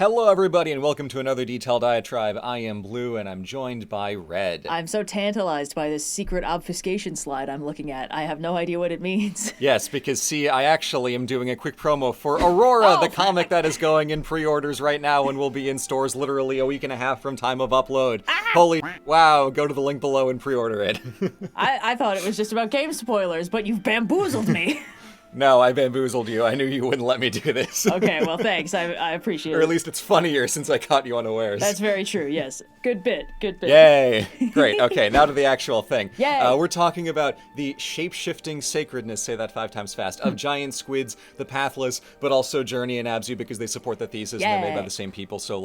Hello everybody and welcome to another Detail Diatribe. I am Blue and I'm joined by Red. I'm so tantalized by this secret obfuscation slide I'm looking at. I have no idea what it means. Yes, because see, I actually am doing a quick promo for Aurora, the comic that is going in pre-orders right now and will be in stores literally a week and a half from time of upload. Holy wow, go to the link below and pre-order it. I thought it was just about game spoilers, but you've bamboozled me. No, I bamboozled you. I knew you wouldn't let me do this. Okay, well, thanks. I appreciate it. Or at least it's funnier since I caught you unawares. That's very true, yes. Good bit. Yay! Great, okay, now to the actual thing. Yay! We're talking about the shape-shifting sacredness, say that 5 times fast, of giant squids, the Pathless, but also Journey and Abzû because they support the thesis and they're made by the same people, so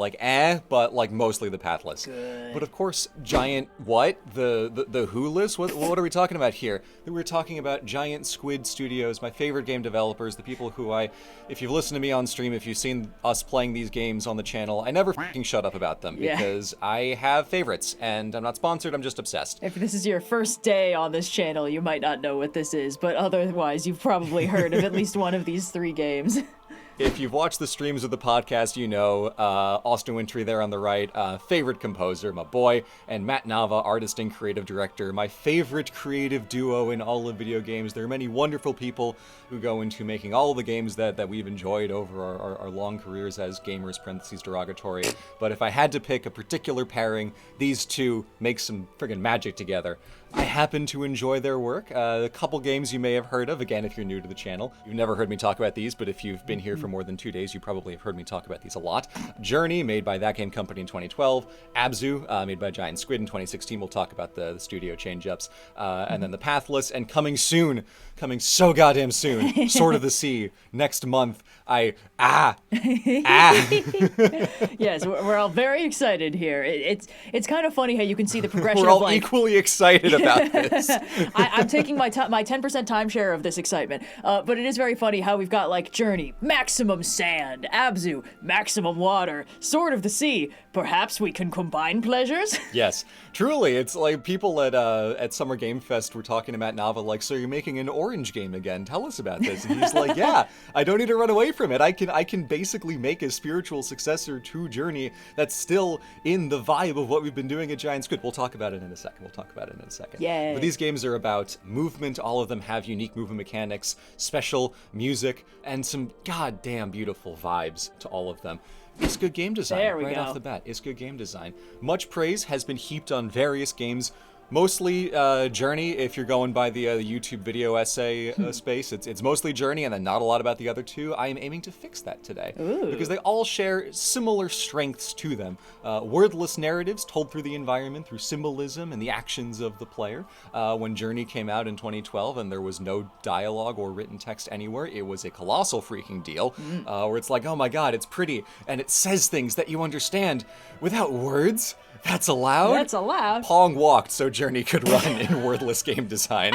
but mostly the Pathless. Good. But of course, giant what? The Who-less? What are we talking about here? We're talking about Giant Squid Studios, my favorite game developers, the people who if you've listened to me on stream, if you've seen us playing these games on the channel, I never fucking shut up about them because I have favorites and I'm not sponsored, I'm just obsessed. If this is your first day on this channel, you might not know what this is, but otherwise you've probably heard of at least one of these 3 games. If you've watched the streams of the podcast, you know Austin Wintory there on the right, favorite composer, my boy, and Matt Nava, artist and creative director, my favorite creative duo in all of video games. There are many wonderful people who go into making all of the games that we've enjoyed over our long careers as gamers, parentheses derogatory. But if I had to pick a particular pairing, these two make some friggin' magic together. I happen to enjoy their work. A couple games you may have heard of, again, if you're new to the channel. You've never heard me talk about these, but if you've been here for more than 2 days, you probably have heard me talk about these a lot. Journey, made by That Game Company in 2012. Abzû, made by Giant Squid in 2016. We'll talk about the studio change-ups. And then The Pathless, and coming so goddamn soon, Sword of the Sea, next month. Yes, we're all very excited here. It's kind of funny how you can see the progression We're all of equally excited about this. I'm taking my 10% timeshare of this excitement, but it is very funny how we've got like Journey, maximum sand, Abzû, maximum water, Sword of the Sea. Perhaps we can combine pleasures. Yes, truly, it's like people at Summer Game Fest were talking to Matt Nava like, so you're making an orange game again? Tell us about this. And he's like, yeah, I don't need to run away from it. I can basically make a spiritual successor to Journey that's still in the vibe of what we've been doing at Giant Squid. We'll talk about it in a second. Yay. But these games are about movement. All of them have unique movement mechanics, special music, and some goddamn beautiful vibes to all of them. It's good game design right off the bat. It's good game design. Much praise has been heaped on various games. Mostly Journey, if you're going by the YouTube video essay space. It's mostly Journey and then not a lot about the other two. I am aiming to fix that today. Ooh. Because they all share similar strengths to them. Wordless narratives told through the environment, through symbolism and the actions of the player. When Journey came out in 2012 and there was no dialogue or written text anywhere, it was a colossal freaking deal. Where it's like, oh my god, it's pretty and it says things that you understand without words. That's allowed? That's allowed. Pong walked so Journey could run in wordless game design.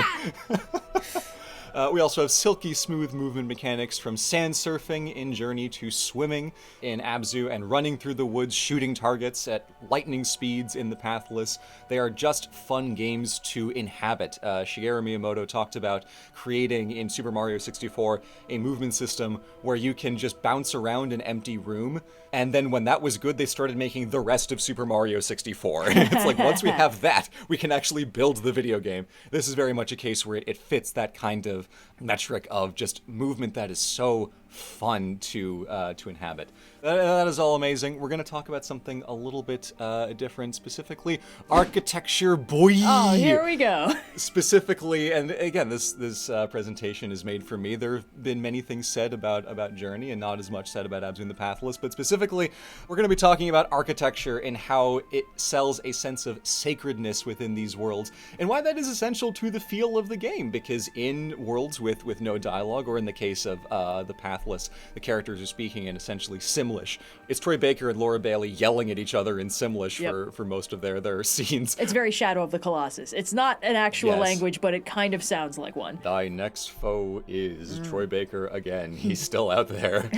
We also have silky smooth movement mechanics from sand surfing in Journey to swimming in Abzû and running through the woods shooting targets at lightning speeds in The Pathless. They are just fun games to inhabit. Shigeru Miyamoto talked about creating in Super Mario 64 a movement system where you can just bounce around an empty room, and then when that was good, they started making the rest of Super Mario 64. It's like, once we have that, we can actually build the video game. This is very much a case where it fits that kind of metric of just movement that is so fun to inhabit. That is all amazing. We're going to talk about something a little bit different, specifically architecture, boy! Oh, here we go. Specifically, and again, this presentation is made for me. There have been many things said about Journey and not as much said about Abzû and The Pathless, but specifically, we're going to be talking about architecture and how it sells a sense of sacredness within these worlds, and why that is essential to the feel of the game, because in worlds with no dialogue, or in the case of The Pathless, the characters are speaking in essentially Simlish. It's Troy Baker and Laura Bailey yelling at each other in Simlish for most of their scenes. It's very Shadow of the Colossus. It's not an actual language, but it kind of sounds like one. Thy next foe is Troy Baker again. He's still out there.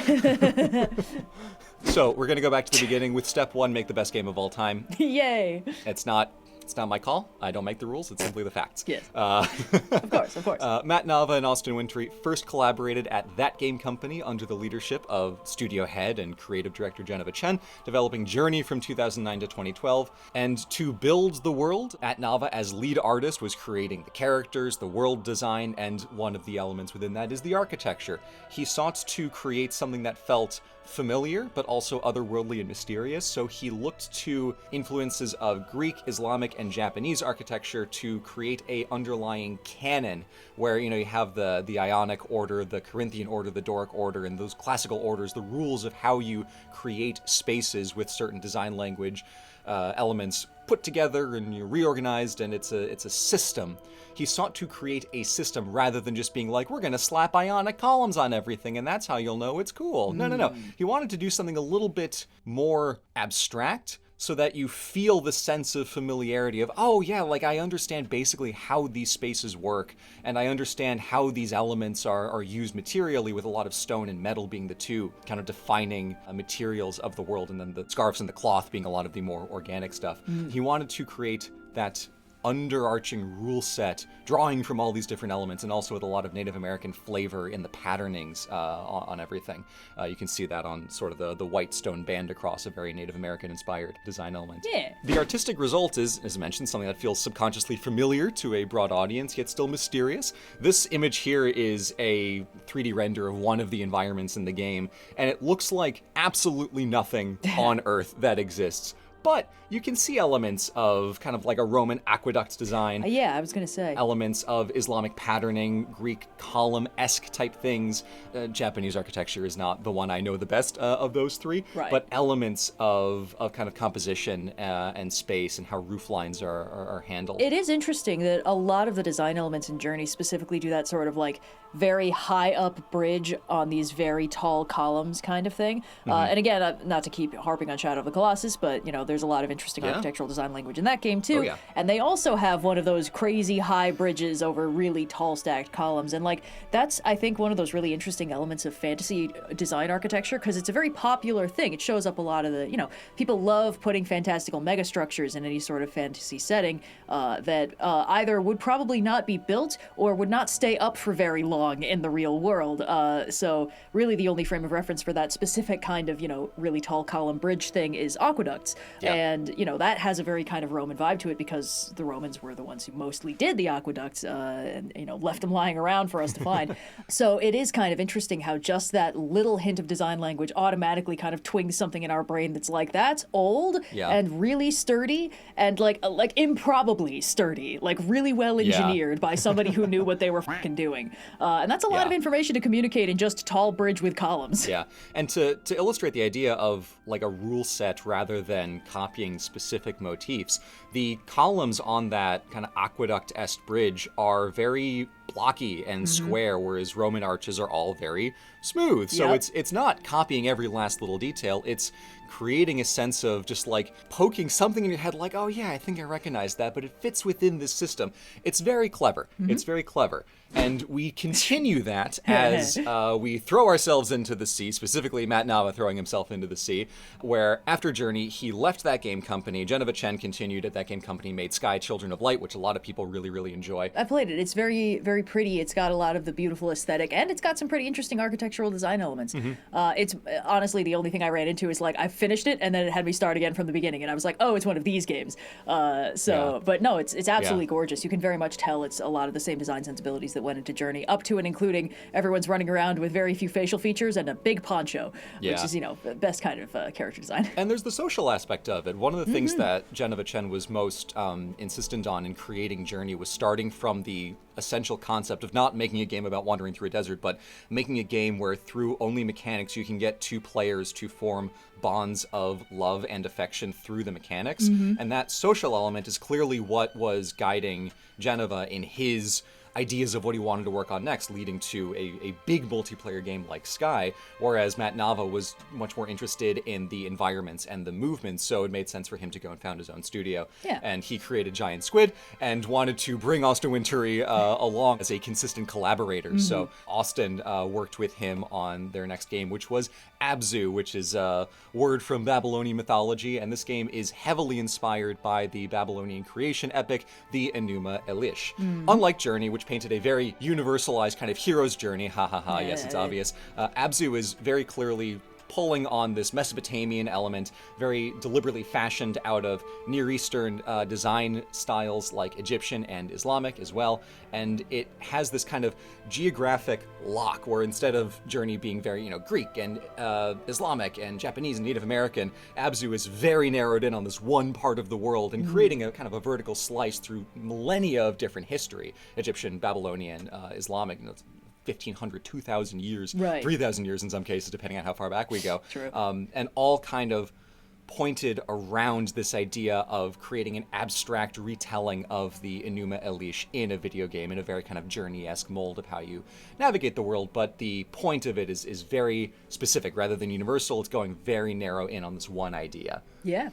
So we're going to go back to the beginning with step 1, make the best game of all time. Yay! It's not It's not my call. I don't make the rules. It's simply the facts. Yes. Of course. Matt Nava and Austin Wintory first collaborated at That Game Company under the leadership of studio head and creative director Jennifer Chen, developing Journey from 2009 to 2012. And to build the world, Matt Nava, as lead artist, was creating the characters, the world design, and one of the elements within that is the architecture. He sought to create something that felt familiar, but also otherworldly and mysterious, so he looked to influences of Greek, Islamic, and Japanese architecture to create a underlying canon, where, you have the Ionic order, the Corinthian order, the Doric order, and those classical orders, the rules of how you create spaces with certain design language elements put together and reorganized, and it's a system. He sought to create a system rather than just being like, we're going to slap Ionic columns on everything and that's how you'll know it's cool. No. He wanted to do something a little bit more abstract so that you feel the sense of familiarity of, oh yeah, like I understand basically how these spaces work, and I understand how these elements are used materially, with a lot of stone and metal being the two kind of defining materials of the world, and then the scarves and the cloth being a lot of the more organic stuff. He wanted to create that underarching rule set, drawing from all these different elements, and also with a lot of Native American flavor in the patternings on everything. You can see that on sort of the white stone band across, a very Native American inspired design element. Yeah. The artistic result is, as mentioned, something that feels subconsciously familiar to a broad audience, yet still mysterious. This image here is a 3D render of one of the environments in the game, and it looks like absolutely nothing on Earth that exists. But you can see elements of kind of like a Roman aqueduct design. Yeah, I was going to say. Elements of Islamic patterning, Greek column-esque type things. Japanese architecture is not the one I know the best of those three. Right. But elements of kind of composition and space and how roof lines are handled. It is interesting that a lot of the design elements in Journey specifically do that sort of like very high up bridge on these very tall columns kind of thing. And again, not to keep harping on Shadow of the Colossus, but there's a lot of interesting architectural design language in that game too. Oh, yeah. And they also have one of those crazy high bridges over really tall stacked columns. And like that's, I think, one of those really interesting elements of fantasy design architecture, because it's a very popular thing. It shows up a lot of the, people love putting fantastical megastructures in any sort of fantasy setting that either would probably not be built or would not stay up for very long in the real world. So really the only frame of reference for that specific kind of, really tall column bridge thing is aqueducts. Yeah. And, that has a very kind of Roman vibe to it, because the Romans were the ones who mostly did the aqueducts and, left them lying around for us to find. So it is kind of interesting how just that little hint of design language automatically kind of twings something in our brain that's like, that's old and really sturdy and like improbably sturdy, like really well engineered by somebody who knew what they were fucking doing. And that's a lot of information to communicate in just a tall bridge with columns. Yeah, and to illustrate the idea of like a rule set rather than copying specific motifs, the columns on that kind of aqueduct-esque bridge are very blocky and square, whereas Roman arches are all very smooth. So it's not copying every last little detail, it's creating a sense of just like poking something in your head like, oh yeah, I think I recognize that, but it fits within this system. It's very clever. It's very clever. And we continue that as we throw ourselves into the sea, specifically Matt Nava throwing himself into the sea, where after Journey, he left That Game Company. Jennifer Chen continued at That Game Company, made Sky Children of Light, which a lot of people really, really enjoy. I played it. It's very, very pretty. It's got a lot of the beautiful aesthetic, and it's got some pretty interesting architectural design elements. It's honestly the only thing I ran into is like, I finished it, and then it had me start again from the beginning, and I was like, oh, it's one of these games. But no, it's absolutely gorgeous. You can very much tell it's a lot of the same design sensibilities that went into Journey, up to and including everyone's running around with very few facial features and a big poncho, which is, the best kind of character design. And there's the social aspect of it. One of the things that Jennifer Chen was most insistent on in creating Journey was starting from the essential concept of not making a game about wandering through a desert, but making a game where through only mechanics you can get two players to form bonds of love and affection through the mechanics. And that social element is clearly what was guiding Geneva in his ideas of what he wanted to work on next, leading to a big multiplayer game like Sky, whereas Matt Nava was much more interested in the environments and the movements, so it made sense for him to go and found his own studio. And he created Giant Squid and wanted to bring Austin Wintory along as a consistent collaborator. So Austin worked with him on their next game, which was Abzû, which is a word from Babylonian mythology, and this game is heavily inspired by the Babylonian creation epic, the Enuma Elish. Unlike Journey, which painted a very universalized kind of hero's journey, yes, it's obvious, Abzû is very clearly pulling on this Mesopotamian element, very deliberately fashioned out of Near Eastern design styles like Egyptian and Islamic as well. And it has this kind of geographic lock where instead of Journey being very, Greek and Islamic and Japanese and Native American, Abzû is very narrowed in on this one part of the world and creating a kind of a vertical slice through millennia of different history, Egyptian, Babylonian, Islamic, 1,500, 2,000 years, right. 3,000 years in some cases, depending on how far back we go. True. And all kind of pointed around this idea of creating an abstract retelling of the Enuma Elish in a video game in a very kind of Journey-esque mold of how you navigate the world, but the point of it is very specific. Rather than universal, it's going very narrow in on this one idea. Yeah,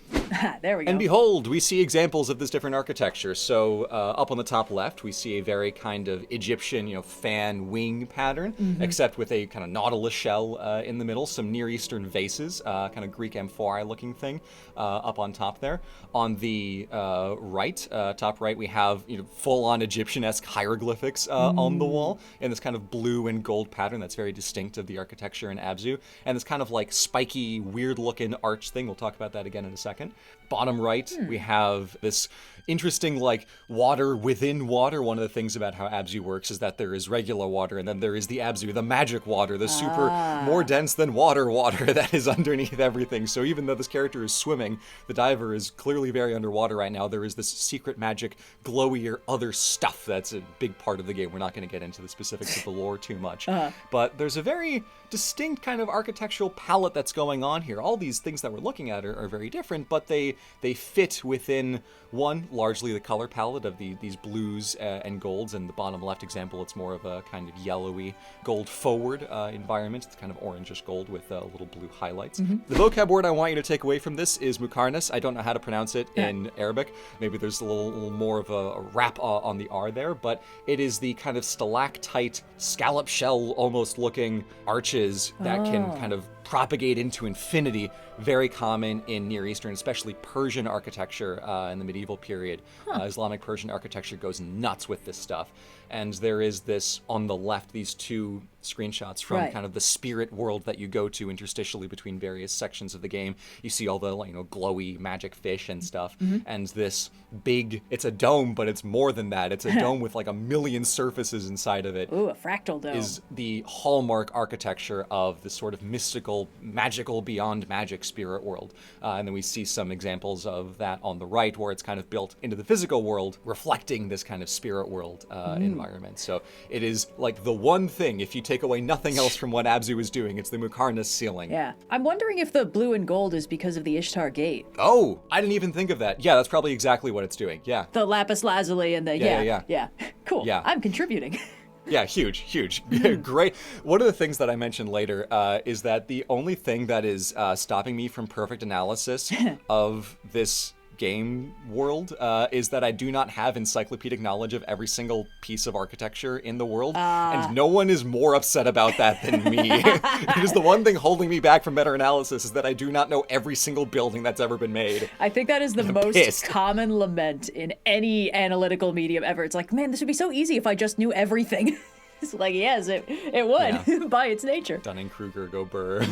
there we go. And behold, we see examples of this different architecture. So up on the top left, we see a very kind of Egyptian, fan wing pattern, except with a kind of nautilus shell in the middle, some Near Eastern vases, kind of Greek amphorae looking thing up on top there. On the top right, we have full-on Egyptian-esque hieroglyphics on the wall in this kind of blue and gold pattern that's very distinct of the architecture in Abzû, and this kind of like spiky, weird-looking arch thing. We'll talk about that again in a second. Bottom right, we have this interesting like water within water. One of the things about how Abzû works is that there is regular water, and then there is the Abzû, the magic water, the super more dense than water that is underneath everything. So even though this character is swimming, the diver is clearly very underwater right now. There is this secret magic, glowier other stuff that's a big part of the game. We're not going to get into the specifics of the lore too much, but there's a very distinct kind of architectural palette that's going on here. All these things that we're looking at are very different, but they fit within one, largely the color palette of these blues and golds. In the bottom left example, it's more of a kind of yellowy gold forward environment. It's kind of orangish gold with little blue highlights. The vocab word I want you to take away from this is mukarnas. I don't know how to pronounce it in Arabic. Maybe there's a little more of a rap on the R there, but it is the kind of stalactite, scallop shell almost looking arches that can kind of propagate into infinity, very common in Near Eastern, especially Persian architecture in the medieval period. Islamic Persian architecture goes nuts with this stuff. And there is this, on the left, these two screenshots from kind of the spirit world that you go to interstitially between various sections of the game. You see all the glowy magic fish and stuff. And this big, it's a dome, but it's more than that. It's a dome with like a million surfaces inside of it. Ooh, a fractal dome. Is the hallmark architecture of the sort of mystical, magical, beyond magic spirit world. And then we see some examples of that on the right, where it's kind of built into the physical world, reflecting this kind of spirit world environment. So it is like the one thing, if you take away nothing else from what Abzû is doing, it's the mukarnas ceiling. Yeah. I'm wondering if the blue and gold is because of the Ishtar Gate. Oh, I didn't even think of that. Yeah, that's probably exactly what it's doing. Yeah. The lapis lazuli and the, yeah. Cool. Yeah. I'm contributing. Yeah, huge. Great. One of the things that I mentioned later is that the only thing that is stopping me from perfect analysis of this game world is that I do not have encyclopedic knowledge of every single piece of architecture in the world, and no one is more upset about that than me. It is the one thing holding me back from better analysis, is that I do not know every single building that's ever been made. I think that is the most common lament in any analytical medium ever. It's like, man, this would be so easy if I just knew everything. It's like, yes, it would, by its nature. Dunning-Kruger, go burr.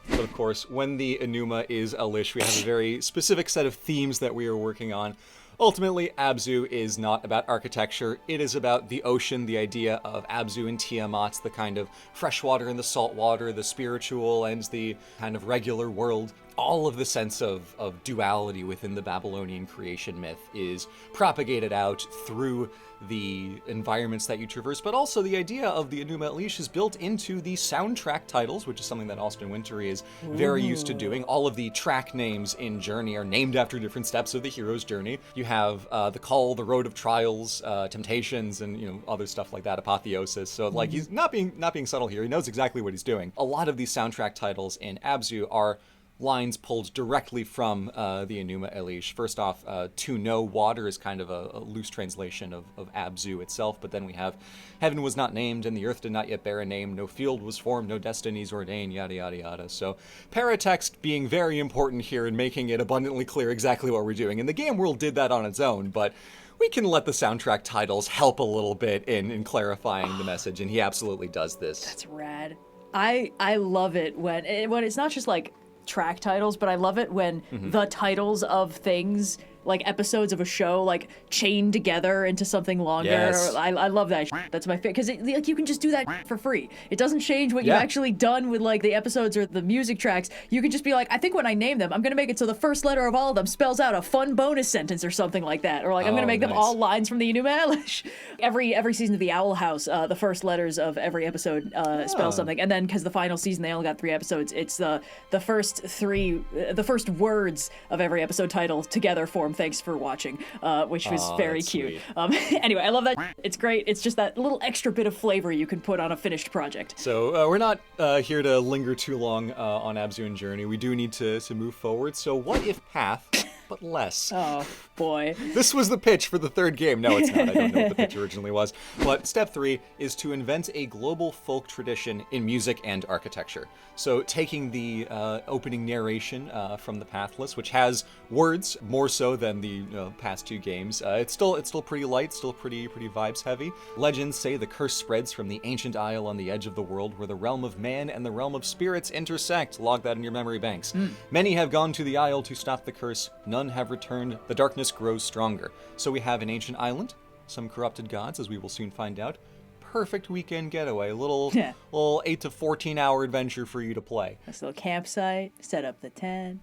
But of course, when the Enuma is Elish, we have a very specific set of themes that we are working on. Ultimately, Abzû is not about architecture. It is about the ocean, the idea of Abzû and Tiamat, the kind of freshwater and the saltwater, the spiritual and the kind of regular world. All of the sense of duality within the Babylonian creation myth is propagated out through the environments that you traverse, but also the idea of the Enuma Elish is built into the soundtrack titles, which is something that Austin Wintory is very used to doing. All of the track names in Journey are named after different steps of the hero's journey. You have the Call, the Road of Trials, Temptations, and other stuff like that, Apotheosis. So like he's not being subtle here. He knows exactly what he's doing. A lot of these soundtrack titles in Abzû are lines pulled directly from the Enuma Elish. First off, to know water is kind of a loose translation of Abzû itself, but then we have heaven was not named, and the earth did not yet bear a name, no field was formed, no destinies ordained, yada yada yada. So paratext being very important here and making it abundantly clear exactly what we're doing. And the game world did that on its own, but we can let the soundtrack titles help a little bit in clarifying the message, and he absolutely does this. That's rad. I love it when it's not just like track titles, but I love it when the titles of things, like episodes of a show, like chain together into something longer. Yes. I love that. That's my favorite, because like you can just do that for free. It doesn't change what you've actually done with like the episodes or the music tracks. You can just be like, I think when I name them, I'm gonna make it so the first letter of all of them spells out a fun bonus sentence or something like that, or like I'm gonna make them all lines from the Enuma Elish. Every season of the Owl House, the first letters of every episode spell something, and then because the final season they only got 3 episodes, it's the first words of every episode title together form thanks for watching, which was very cute. Anyway, I love that. It's great. It's just that little extra bit of flavor you can put on a finished project. So we're not here to linger too long on Abzû and Journey. We do need to move forward. So what if path, but less? Oh, boy. This was the pitch for the third game. No, it's not. I don't know what the pitch originally was. But step 3 is to invent a global folk tradition in music and architecture. So taking the opening narration from The Pathless, which has words more so than the past 2 games. It's still pretty light, still pretty vibes heavy. Legends say the curse spreads from the ancient isle on the edge of the world where the realm of man and the realm of spirits intersect. Log that in your memory banks. Many have gone to the isle to stop the curse. None have returned. The darkness grows stronger. So we have an ancient island, some corrupted gods, as we will soon find out. Perfect weekend getaway. Little 8 to 14 hour adventure for you to play. Nice little campsite, set up the tent.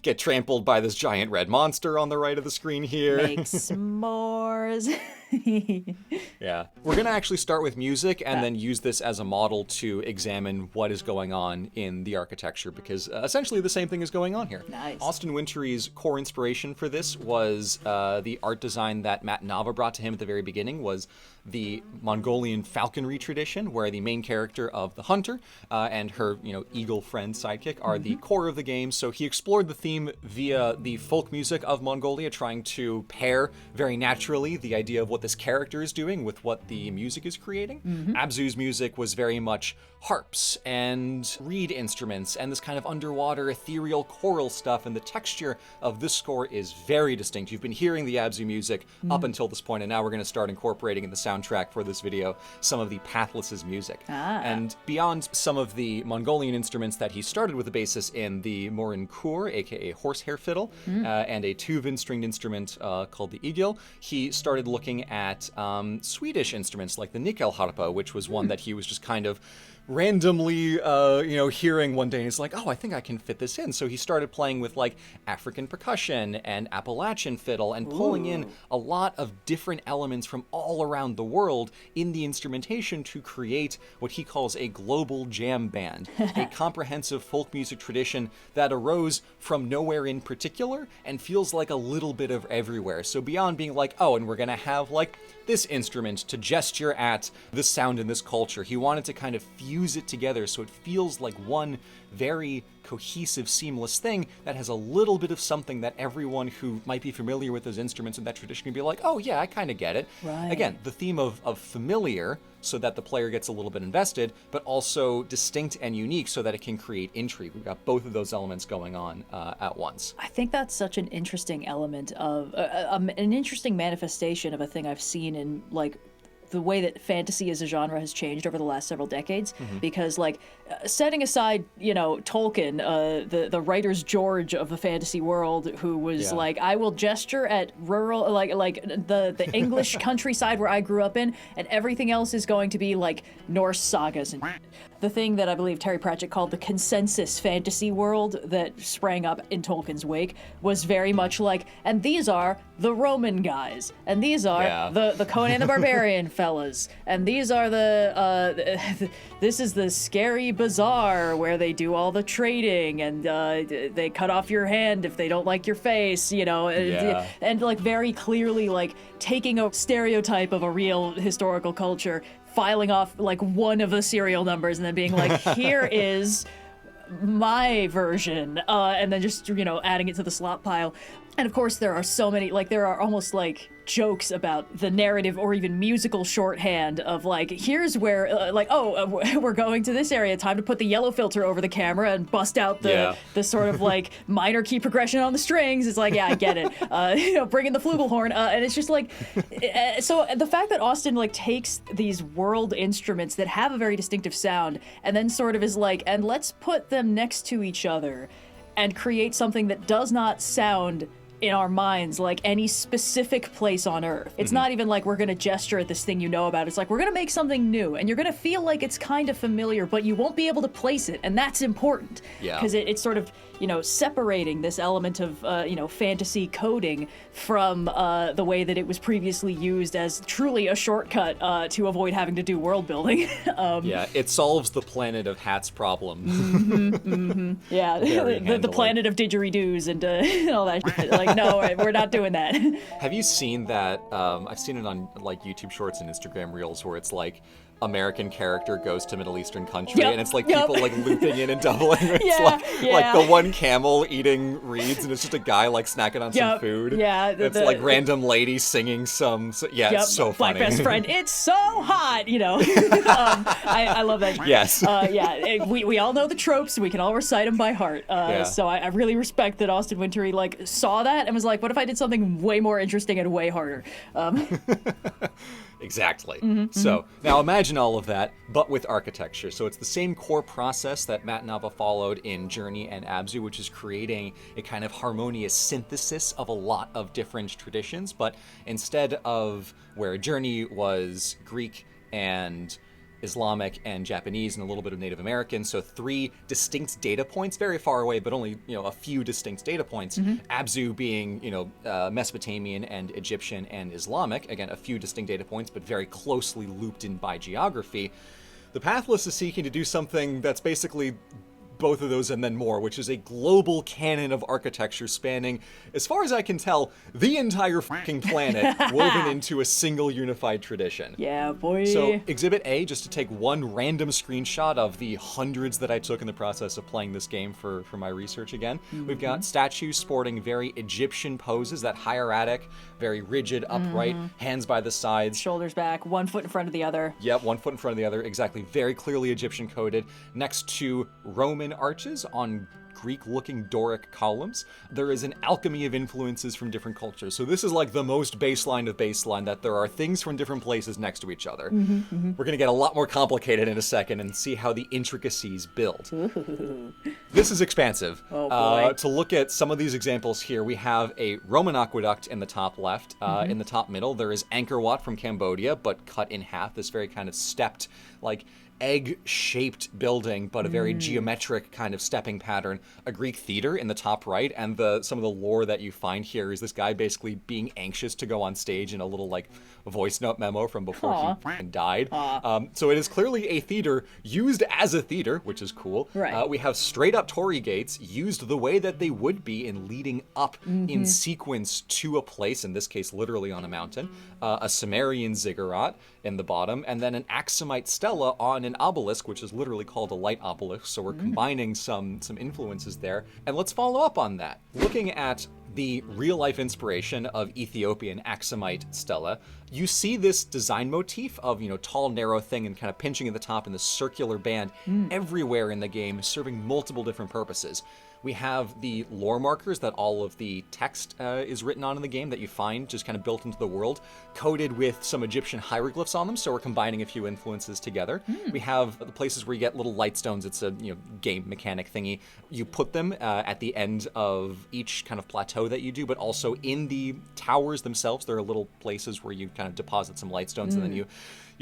Get trampled by this giant red monster on the right of the screen here. Make s'mores. Yeah. We're going to actually start with music and then use this as a model to examine what is going on in the architecture, because essentially the same thing is going on here. Nice. Austin Wintory's core inspiration for this was the art design that Matt Nava brought to him at the very beginning, was the Mongolian falconry tradition, where the main character of the hunter and her, eagle friend sidekick are the core of the game. So he explored the theme via the folk music of Mongolia, trying to pair very naturally the idea of what this character is doing with what the music is creating. Abzû's music was very much harps and reed instruments and this kind of underwater ethereal choral stuff, and the texture of this score is very distinct. You've been hearing the Abzû music up until this point, and now we're going to start incorporating in the soundtrack for this video some of the Pathless's music. And beyond some of the Mongolian instruments that he started with a basis in the Morin Kur, aka horsehair fiddle, and a Tuvan stringed instrument called the igil, he started looking at Swedish instruments like the nyckelharpa, which was one that he was just kind of randomly, hearing one day, and he's like, oh, I think I can fit this in. So he started playing with like African percussion and Appalachian fiddle and pulling in a lot of different elements from all around the world in the instrumentation to create what he calls a global jam band, a comprehensive folk music tradition that arose from nowhere in particular and feels like a little bit of everywhere. So beyond being like, oh, and we're going to have like this instrument to gesture at this sound in this culture, he wanted to kind of fuse it together so it feels like one very cohesive, seamless thing that has a little bit of something that everyone who might be familiar with those instruments and that tradition can be like, oh yeah, I kind of get it. Right. Again, the theme of familiar, so that the player gets a little bit invested, but also distinct and unique so that it can create intrigue. We've got both of those elements going on at once. I think that's such an interesting element of an interesting manifestation of a thing I've seen in like the way that fantasy as a genre has changed over the last several decades, because like setting aside, Tolkien, the writer's George of the fantasy world, who was like, I will gesture at rural, like the English countryside where I grew up in, and everything else is going to be like Norse sagas and the thing that I believe Terry Pratchett called the consensus fantasy world that sprang up in Tolkien's wake was very much like, and these are the Roman guys, and these are the Conan the Barbarian fellas, and these are this is the scary bazaar where they do all the trading, and they cut off your hand if they don't like your face, and like very clearly like taking a stereotype of a real historical culture, filing off like one of the serial numbers and then being like, here is my version, and then just, adding it to the slop pile. And of course, there are so many, there are almost jokes about the narrative or even musical shorthand of here's where we're going to this area, time to put the yellow filter over the camera and bust out the sort of minor key progression on the strings. It's yeah, I get it. Bring in the flugelhorn, and it's just so the fact that Austin takes these world instruments that have a very distinctive sound and then sort of is and let's put them next to each other and create something that does not sound in our minds like any specific place on Earth. It's not even we're gonna gesture at this thing about. It's we're gonna make something new, and you're gonna feel like it's kind of familiar, but you won't be able to place it, and that's important. Yeah. Because it's sort of, separating this element of, fantasy coding from the way that it was previously used as truly a shortcut to avoid having to do world building. Yeah, it solves the Planet of Hats problem. Yeah, the planet of didgeridoos and all that shit. No, we're not doing that. Have you seen that? I've seen it on YouTube Shorts and Instagram Reels where it's American character goes to Middle Eastern country, and it's people looping in and doubling. It's the one camel eating reeds, and it's just a guy snacking on some food. Yeah, it's random lady singing some. It's so funny. Black best friend. It's so hot. I love that. Yes. We all know the tropes. We can all recite them by heart. So I really respect that Austin Wintory saw that and was what if I did something way more interesting and way harder. Exactly. So now imagine all of that, but with architecture. So it's the same core process that Matt Nava followed in Journey and Abzû, which is creating a kind of harmonious synthesis of a lot of different traditions. But instead of where Journey was Greek and Islamic and Japanese and a little bit of Native American, so 3 distinct data points, very far away, but only a few distinct data points. Abzû being Mesopotamian and Egyptian and Islamic, again a few distinct data points, but very closely looped in by geography. The Pathless is seeking to do something that's basically both of those and then more, which is a global canon of architecture spanning, as far as I can tell, the entire fucking planet woven into a single unified tradition. Yeah, boy. So Exhibit A, just to take one random screenshot of the hundreds that I took in the process of playing this game for my research again, we've got statues sporting very Egyptian poses, that hieratic, very rigid, upright, hands by the sides. Shoulders back, 1 foot in front of the other. Yep, 1 foot in front of the other, exactly. Very clearly Egyptian coded. Next to Roman arches on Greek-looking Doric columns. There is an alchemy of influences from different cultures. So this is the most baseline of baseline, that there are things from different places next to each other. We're going to get a lot more complicated in a second and see how the intricacies build. This is expansive. Oh, boy. To look at some of these examples here, we have a Roman aqueduct in the top left. In the top middle, there is Angkor Wat from Cambodia, but cut in half. This very kind of stepped, egg-shaped building, but a very geometric kind of stepping pattern. A Greek theater in the top right, and some of the lore that you find here is this guy basically being anxious to go on stage in a little voice note memo from before he died. So it is clearly a theater used as a theater, which is cool. Right. We have straight up torii gates used the way that they would be in leading up in sequence to a place, in this case literally on a mountain. A Sumerian ziggurat in the bottom, and then an Aksumite stela on an obelisk, which is literally called a light obelisk. So we're combining some influences there. And let's follow up on that. Looking at the real-life inspiration of Ethiopian Aksumite stela, you see this design motif of, tall, narrow thing and kind of pinching at the top in the circular band everywhere in the game, serving multiple different purposes. We have the lore markers that all of the text is written on in the game that you find just kind of built into the world, coded with some Egyptian hieroglyphs on them, so we're combining a few influences together. We have the places where you get little light stones. It's a game mechanic thingy. You put them at the end of each kind of plateau that you do, but also in the towers themselves, there are little places where you kind of deposit some light stones, and then you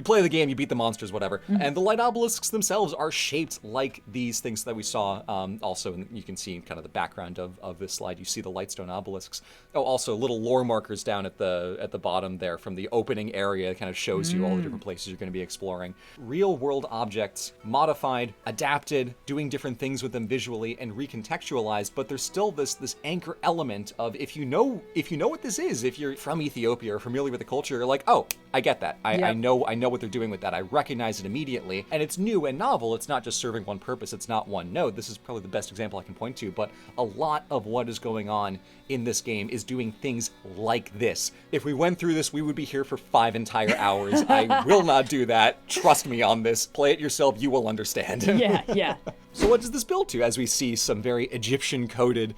play the game, you beat the monsters, whatever. And the light obelisks themselves are shaped like these things that we saw also, and you can see kind of the background of this slide. You see the lightstone obelisks. Oh, also little lore markers down at the bottom there from the opening area. It kind of shows you all the different places you're going to be exploring. Real world objects, modified, adapted, doing different things with them visually and recontextualized, but there's still this anchor element of if you know what this is, if you're from Ethiopia or familiar with the culture, you're like, oh, I get that. I know know what they're doing with that. I recognize it immediately. And it's new and novel. It's not just serving one purpose. It's not one node. This is probably the best example I can point to, but a lot of what is going on in this game is doing things like this. If we went through this, we would be here for 5 entire hours. I will not do that. Trust me on this. Play it yourself. You will understand. Yeah. So what does this build to? As we see some very Egyptian-coded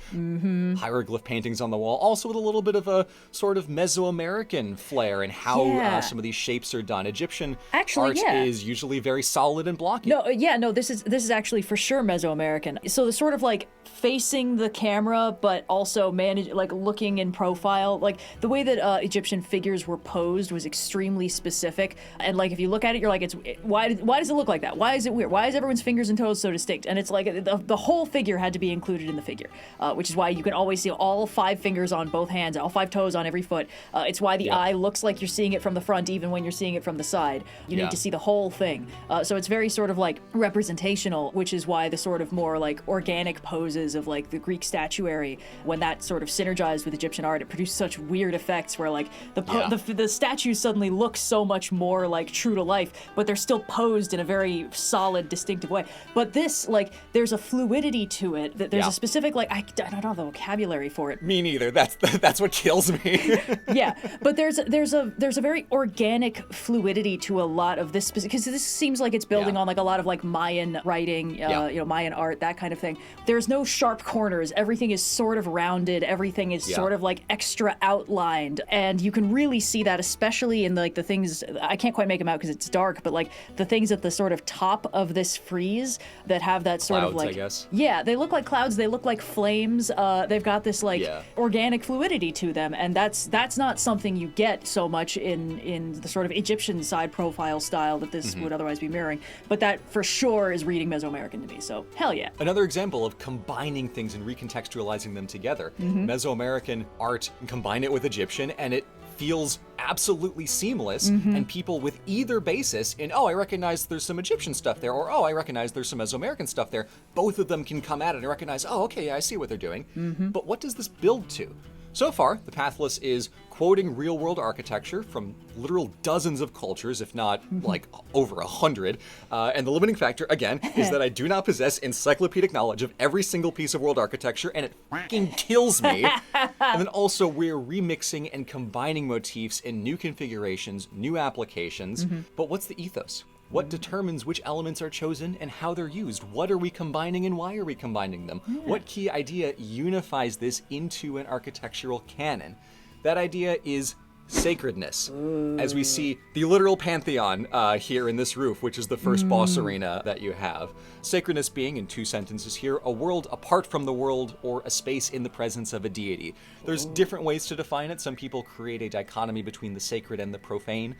hieroglyph paintings on the wall, also with a little bit of a sort of Mesoamerican flair in how some of these shapes are done. Egyptian art is usually very solid and blocky. No, this is actually for sure Mesoamerican. So the sort of like facing the camera, but also looking in profile. Like the way that Egyptian figures were posed was extremely specific. And like if you look at it, you're like, why does it look like that? Why is it weird? Why is everyone's fingers and toes so distinct? And it's like the whole figure had to be included in the figure, which is why you can always see all 5 fingers on both hands, all 5 toes on every foot. It's why the eye looks like you're seeing it from the front, even when you're seeing it from the side. You need to see the whole thing. So it's very sort of like representational, which is why the sort of more like organic poses of like the Greek statuary, when that sort of synergized with Egyptian art, it produced such weird effects where like the statues suddenly look so much more like true to life, but they're still posed in a very solid, distinctive way. But this, like, there's a fluidity to it. That there's a specific, like, I don't know the vocabulary for it. Me neither. That's what kills me. Yeah, but there's a very organic fluidity to a lot of this, because this seems like it's building on like a lot of like Mayan writing, Mayan art, that kind of thing. There's no sharp corners. Everything is sort of rounded. Everything is sort of like extra outlined, and you can really see that, especially in like the things, I can't quite make them out because it's dark, but like the things at the sort of top of this frieze that have that sort Clouds, of like, I guess. Yeah, they look like clouds. They look like flames. They've got this like organic fluidity to them, and that's not something you get so much in the sort of Egyptian side profile style that this would otherwise be mirroring. But that for sure is reading Mesoamerican to me. So hell yeah. Another example of combining things and recontextualizing them together. Mesoamerican art, combine it with Egyptian, and it feels absolutely seamless, and people with either basis in, I recognize there's some Egyptian stuff there, or I recognize there's some Mesoamerican stuff there, both of them can come at it and recognize, I see what they're doing. But what does this build to? So far, The Pathless is quoting real-world architecture from literal dozens of cultures, if not like over 100. And the limiting factor, again, is that I do not possess encyclopedic knowledge of every single piece of world architecture, and it fucking kills me. And then also, we're remixing and combining motifs in new configurations, new applications. But what's the ethos? What determines which elements are chosen and how they're used? What are we combining and why are we combining them? What key idea unifies this into an architectural canon? That idea is sacredness. As we see the literal pantheon here in this roof, which is the first boss arena that you have. Sacredness being, in 2 sentences here, a world apart from the world or a space in the presence of a deity. There's different ways to define it. Some people create a dichotomy between the sacred and the profane.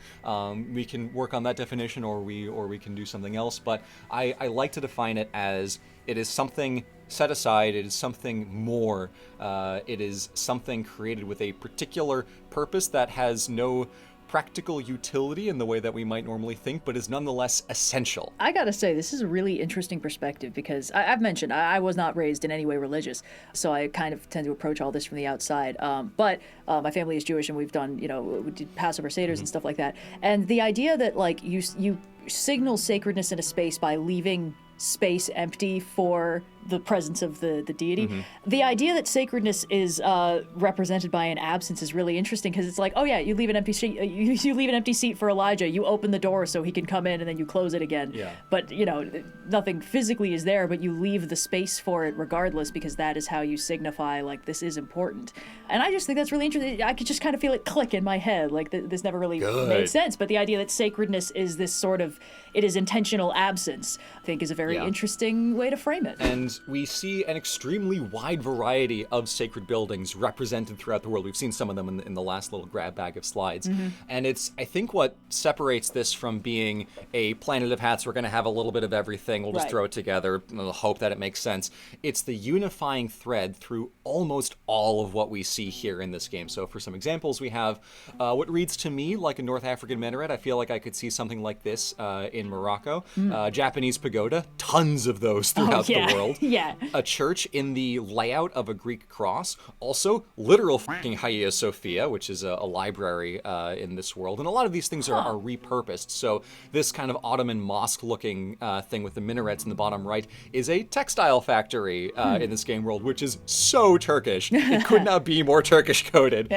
We can work on that definition, or we can do something else, but I like to define it as it is something set aside, it is something more, it is something created with a particular purpose that has no practical utility in the way that we might normally think, but is nonetheless essential. I gotta say, this is a really interesting perspective, because I've mentioned I was not raised in any way religious, so I kind of tend to approach all this from the outside. But my family is Jewish, and we've done, we did Passover Seders and stuff like that. And the idea that like you signal sacredness in a space by leaving space empty for the presence of the deity. The idea that sacredness is represented by an absence is really interesting, because it's like, you leave an empty seat. You leave an empty seat for Elijah. You open the door so he can come in, and then you close it again. But nothing physically is there, but you leave the space for it regardless, because that is how you signify like this is important. And I just think that's really interesting. I could just kind of feel it click in my head. Like this never really made sense. But the idea that sacredness is this sort of, it is intentional absence, I think is a very interesting way to frame it. And we see an extremely wide variety of sacred buildings represented throughout the world. We've seen some of them in the last little grab bag of slides. And it's, I think, what separates this from being a Planet of Hats, we're going to have a little bit of everything, we'll just throw it together, and we'll hope that it makes sense. It's the unifying thread through almost all of what we see here in this game. So for some examples, we have what reads to me like a North African minaret. I feel like I could see something like this in Morocco. Japanese pagoda, tons of those throughout the world. Yeah. A church in the layout of a Greek cross. Also, literal fucking Hagia Sophia, which is a library in this world. And a lot of these things are repurposed. So this kind of Ottoman mosque-looking thing with the minarets in the bottom right is a textile factory in this game world, which is so Turkish. It could not be more Turkish-coded.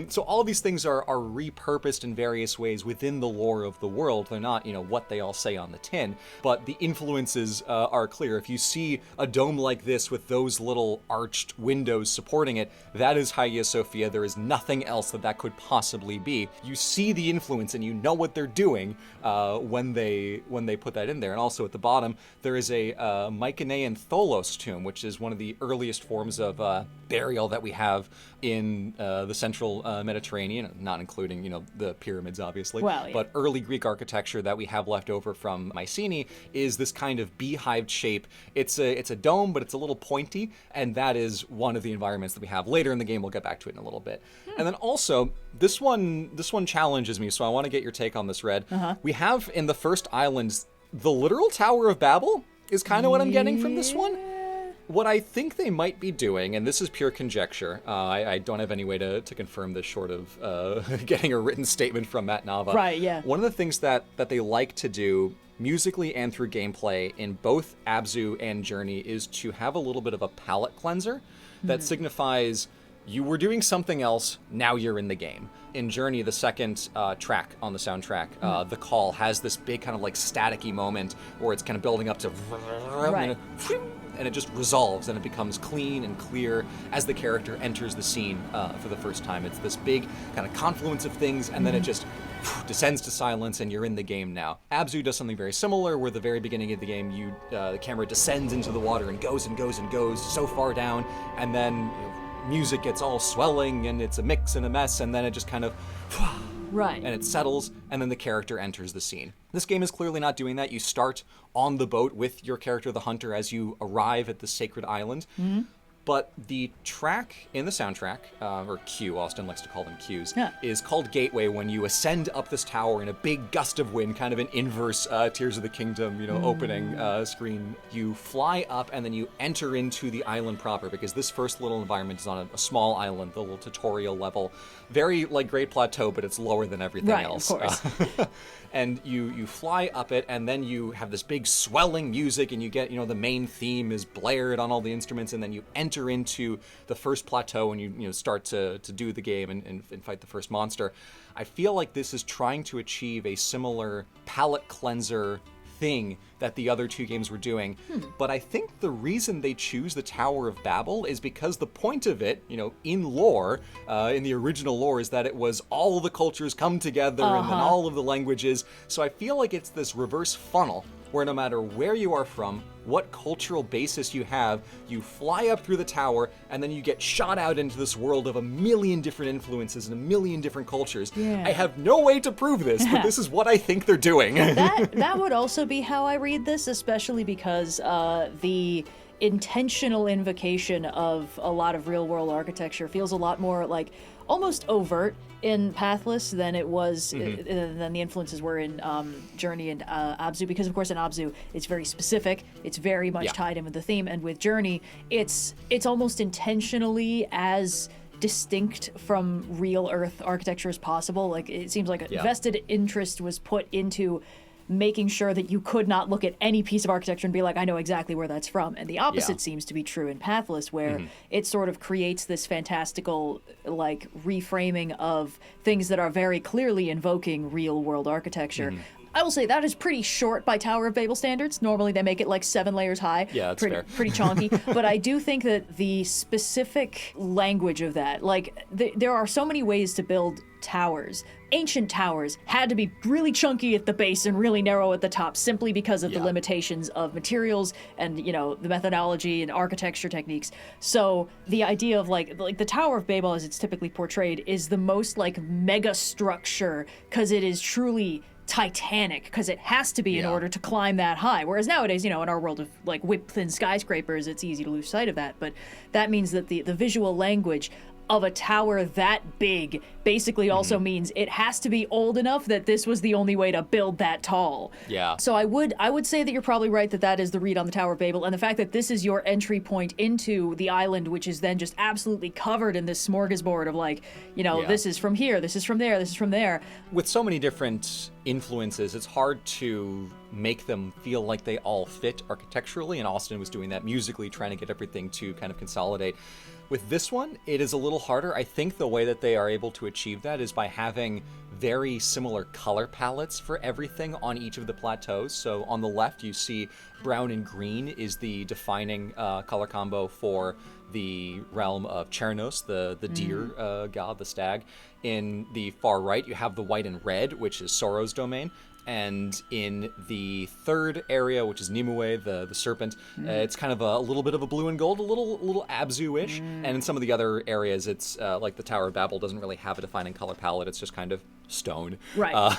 So all of these things are repurposed in various ways within the lore of the world. They're not, what they all say on the tin, but the influences are clear. If you see a dome like this with those little arched windows supporting it, that is Hagia Sophia. There is nothing else that could possibly be. You see the influence and you know what they're doing when they put that in there. And also at the bottom, there is a Mycenaean Tholos tomb, which is one of the earliest forms of burial that we have in the central Mediterranean, not including, the pyramids, obviously. Well, yeah. But early Greek architecture that we have left over from Mycenae is this kind of beehive shape. It's a dome, but it's a little pointy, and that is one of the environments that we have. Later in the game, we'll get back to it in a little bit. And then also, this one challenges me, so I want to get your take on this, Red. We have in the first island, the literal Tower of Babel is kind of what I'm getting from this one. What I think they might be doing, and this is pure conjecture, I don't have any way to confirm this short of getting a written statement from Matt Nava. Right, yeah. One of the things that they like to do musically and through gameplay in both Abzû and Journey is to have a little bit of a palate cleanser that signifies you were doing something else, now you're in the game. In Journey, the second track on the soundtrack, The Call, has this big kind of like staticky moment where it's kind of building up to Right. and it just resolves and it becomes clean and clear as the character enters the scene for the first time. It's this big kind of confluence of things, and then it just descends to silence and you're in the game now. Abzû does something very similar where the very beginning of the game, the camera descends into the water and goes and goes and goes so far down, and then music gets all swelling and it's a mix and a mess, and then it just kind of Right. and it settles, and then the character enters the scene. This game is clearly not doing that. You start on the boat with your character, the hunter, as you arrive at the sacred island. But the track in the soundtrack, or cue, Austin likes to call them cues, is called Gateway when you ascend up this tower in a big gust of wind, kind of an inverse Tears of the Kingdom, opening screen. You fly up and then you enter into the island proper, because this first little environment is on a small island, the little tutorial level. Very like Great Plateau, but it's lower than everything else. Right, of course. And you fly up it, and then you have this big swelling music, and you get, the main theme is blared on all the instruments, and then you enter into the first plateau, and you start to do the game and fight the first monster. I feel like this is trying to achieve a similar palate cleanser thing that the other two games were doing. But I think the reason they choose the Tower of Babel is because the point of it, in lore, in the original lore, is that it was all the cultures come together and then all of the languages. So I feel like it's this reverse funnel where no matter where you are from, what cultural basis you have, you fly up through the tower, and then you get shot out into this world of a million different influences and a million different cultures. Yeah. I have no way to prove this, but this is what I think they're doing. That would also be how I read this, especially because the intentional invocation of a lot of real-world architecture feels a lot more like almost overt in Pathless than it was than the influences were in Journey and Abzû, because of course in Abzû it's very specific, it's very much tied in with the theme, and with Journey it's almost intentionally as distinct from real Earth architecture as possible. Like, it seems like a vested interest was put into making sure that you could not look at any piece of architecture and be like, I know exactly where that's from. And the opposite seems to be true in Pathless, where it sort of creates this fantastical, like, reframing of things that are very clearly invoking real-world architecture. I will say that is pretty short by Tower of Babel standards. Normally they make it like 7 layers high. Yeah, that's pretty, fair. Pretty chonky. But I do think that the specific language of that, like, there are so many ways to build towers. Ancient towers had to be really chunky at the base and really narrow at the top, simply because of the limitations of materials and, the methodology and architecture techniques. So the idea of like the Tower of Babel, as it's typically portrayed, is the most like mega structure, because it is truly titanic, because it has to be in order to climb that high. Whereas nowadays, in our world of like whip thin skyscrapers, it's easy to lose sight of that. But that means that the visual language of a tower that big basically also means it has to be old enough that this was the only way to build that tall. Yeah. So I would say that you're probably right that that is the read on the Tower of Babel, and the fact that this is your entry point into the island, which is then just absolutely covered in this smorgasbord of like, this is from here, this is from there, this is from there. With so many different influences, it's hard to make them feel like they all fit architecturally, and Austin was doing that musically, trying to get everything to kind of consolidate. With this one, it is a little harder. I think the way that they are able to achieve that is by having very similar color palettes for everything on each of the plateaus. So on the left, you see brown and green is the defining color combo for the realm of Chernos, the deer god, the stag. In the far right, you have the white and red, which is Sorrow's domain. And in the third area, which is Nimue, the serpent, it's kind of a little bit of a blue and gold, a little Abzû-ish. And in some of the other areas, it's like the Tower of Babel doesn't really have a defining color palette. It's just kind of stone. Right.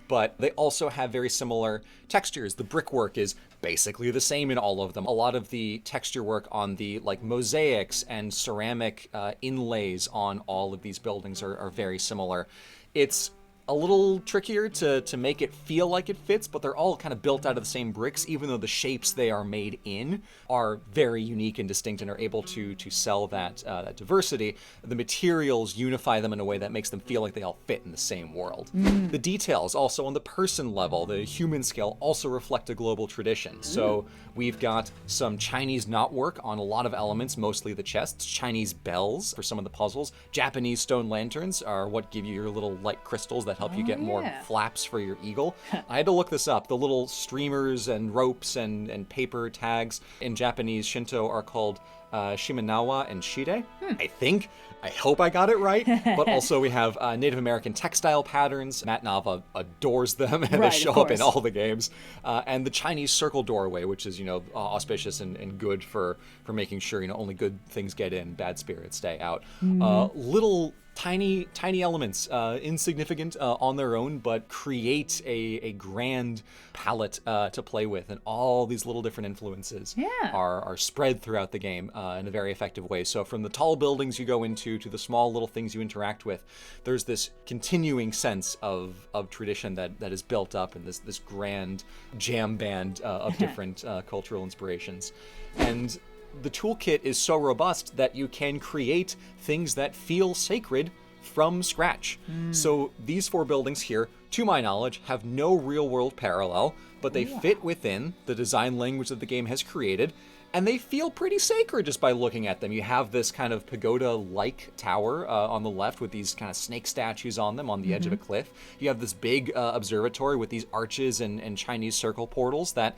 But they also have very similar textures. The brickwork is basically the same in all of them. A lot of the texture work on the like mosaics and ceramic inlays on all of these buildings are very similar. It's a little trickier to make it feel like it fits, but they're all kind of built out of the same bricks, even though the shapes they are made in are very unique and distinct and are able to sell that diversity. The materials unify them in a way that makes them feel like they all fit in the same world. The details also on the person level, the human scale, also reflect a global tradition. So we've got some Chinese knotwork on a lot of elements, mostly the chests, Chinese bells for some of the puzzles, Japanese stone lanterns are what give you your little light crystals that help you get more flaps for your eagle. I had to look this up. The little streamers and ropes and paper tags in Japanese Shinto are called Shimenawa and Shide, I think. I hope I got it right. But also we have Native American textile patterns. Matt Nava adores them, and they show up in all the games. And the Chinese circle doorway, which is, auspicious and good for making sure, only good things get in, bad spirits stay out. Little tiny elements, insignificant on their own, but create a grand palette to play with, and all these little different influences are spread throughout the game in a very effective way. So from the tall buildings you go into to the small little things you interact with, there's this continuing sense of tradition that is built up in this grand jam band of different cultural inspirations. And the toolkit is so robust that you can create things that feel sacred from scratch. So these 4 buildings here, to my knowledge, have no real-world parallel, but they fit within the design language that the game has created, and they feel pretty sacred just by looking at them. You have this kind of pagoda-like tower on the left with these kind of snake statues on them on the edge of a cliff. You have this big observatory with these arches and Chinese circle portals that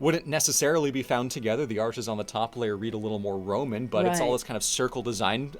wouldn't necessarily be found together. The arches on the top layer read a little more Roman, but it's all this kind of circle design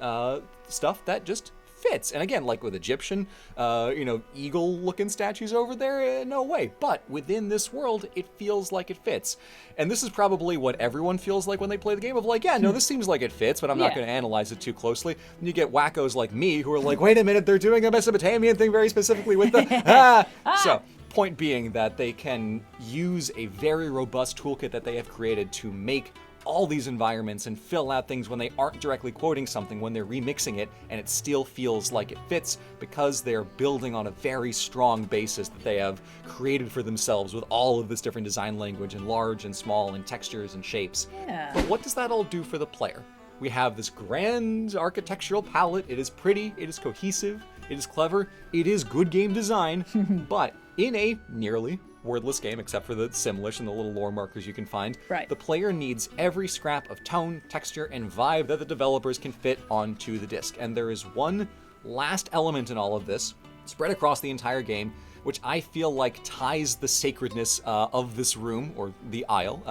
stuff that just fits. And again, like with Egyptian, eagle-looking statues over there, no way. But within this world, it feels like it fits. And this is probably what everyone feels like when they play the game of like, this seems like it fits, but I'm not going to analyze it too closely. And you get wackos like me who are like, wait a minute, they're doing a Mesopotamian thing very specifically with the... So, point being that they can use a very robust toolkit that they have created to make all these environments and fill out things when they aren't directly quoting something, when they're remixing it, and it still feels like it fits because they're building on a very strong basis that they have created for themselves with all of this different design language and large and small and textures and shapes. But what does that all do for the player? We have this grand architectural palette. It is pretty, it is cohesive, it is clever, it is good game design, but in a nearly wordless game, except for the Simlish and the little lore markers you can find, the player needs every scrap of tone, texture, and vibe that the developers can fit onto the disc. And there is one last element in all of this, spread across the entire game, which I feel like ties the sacredness of this room, or the isle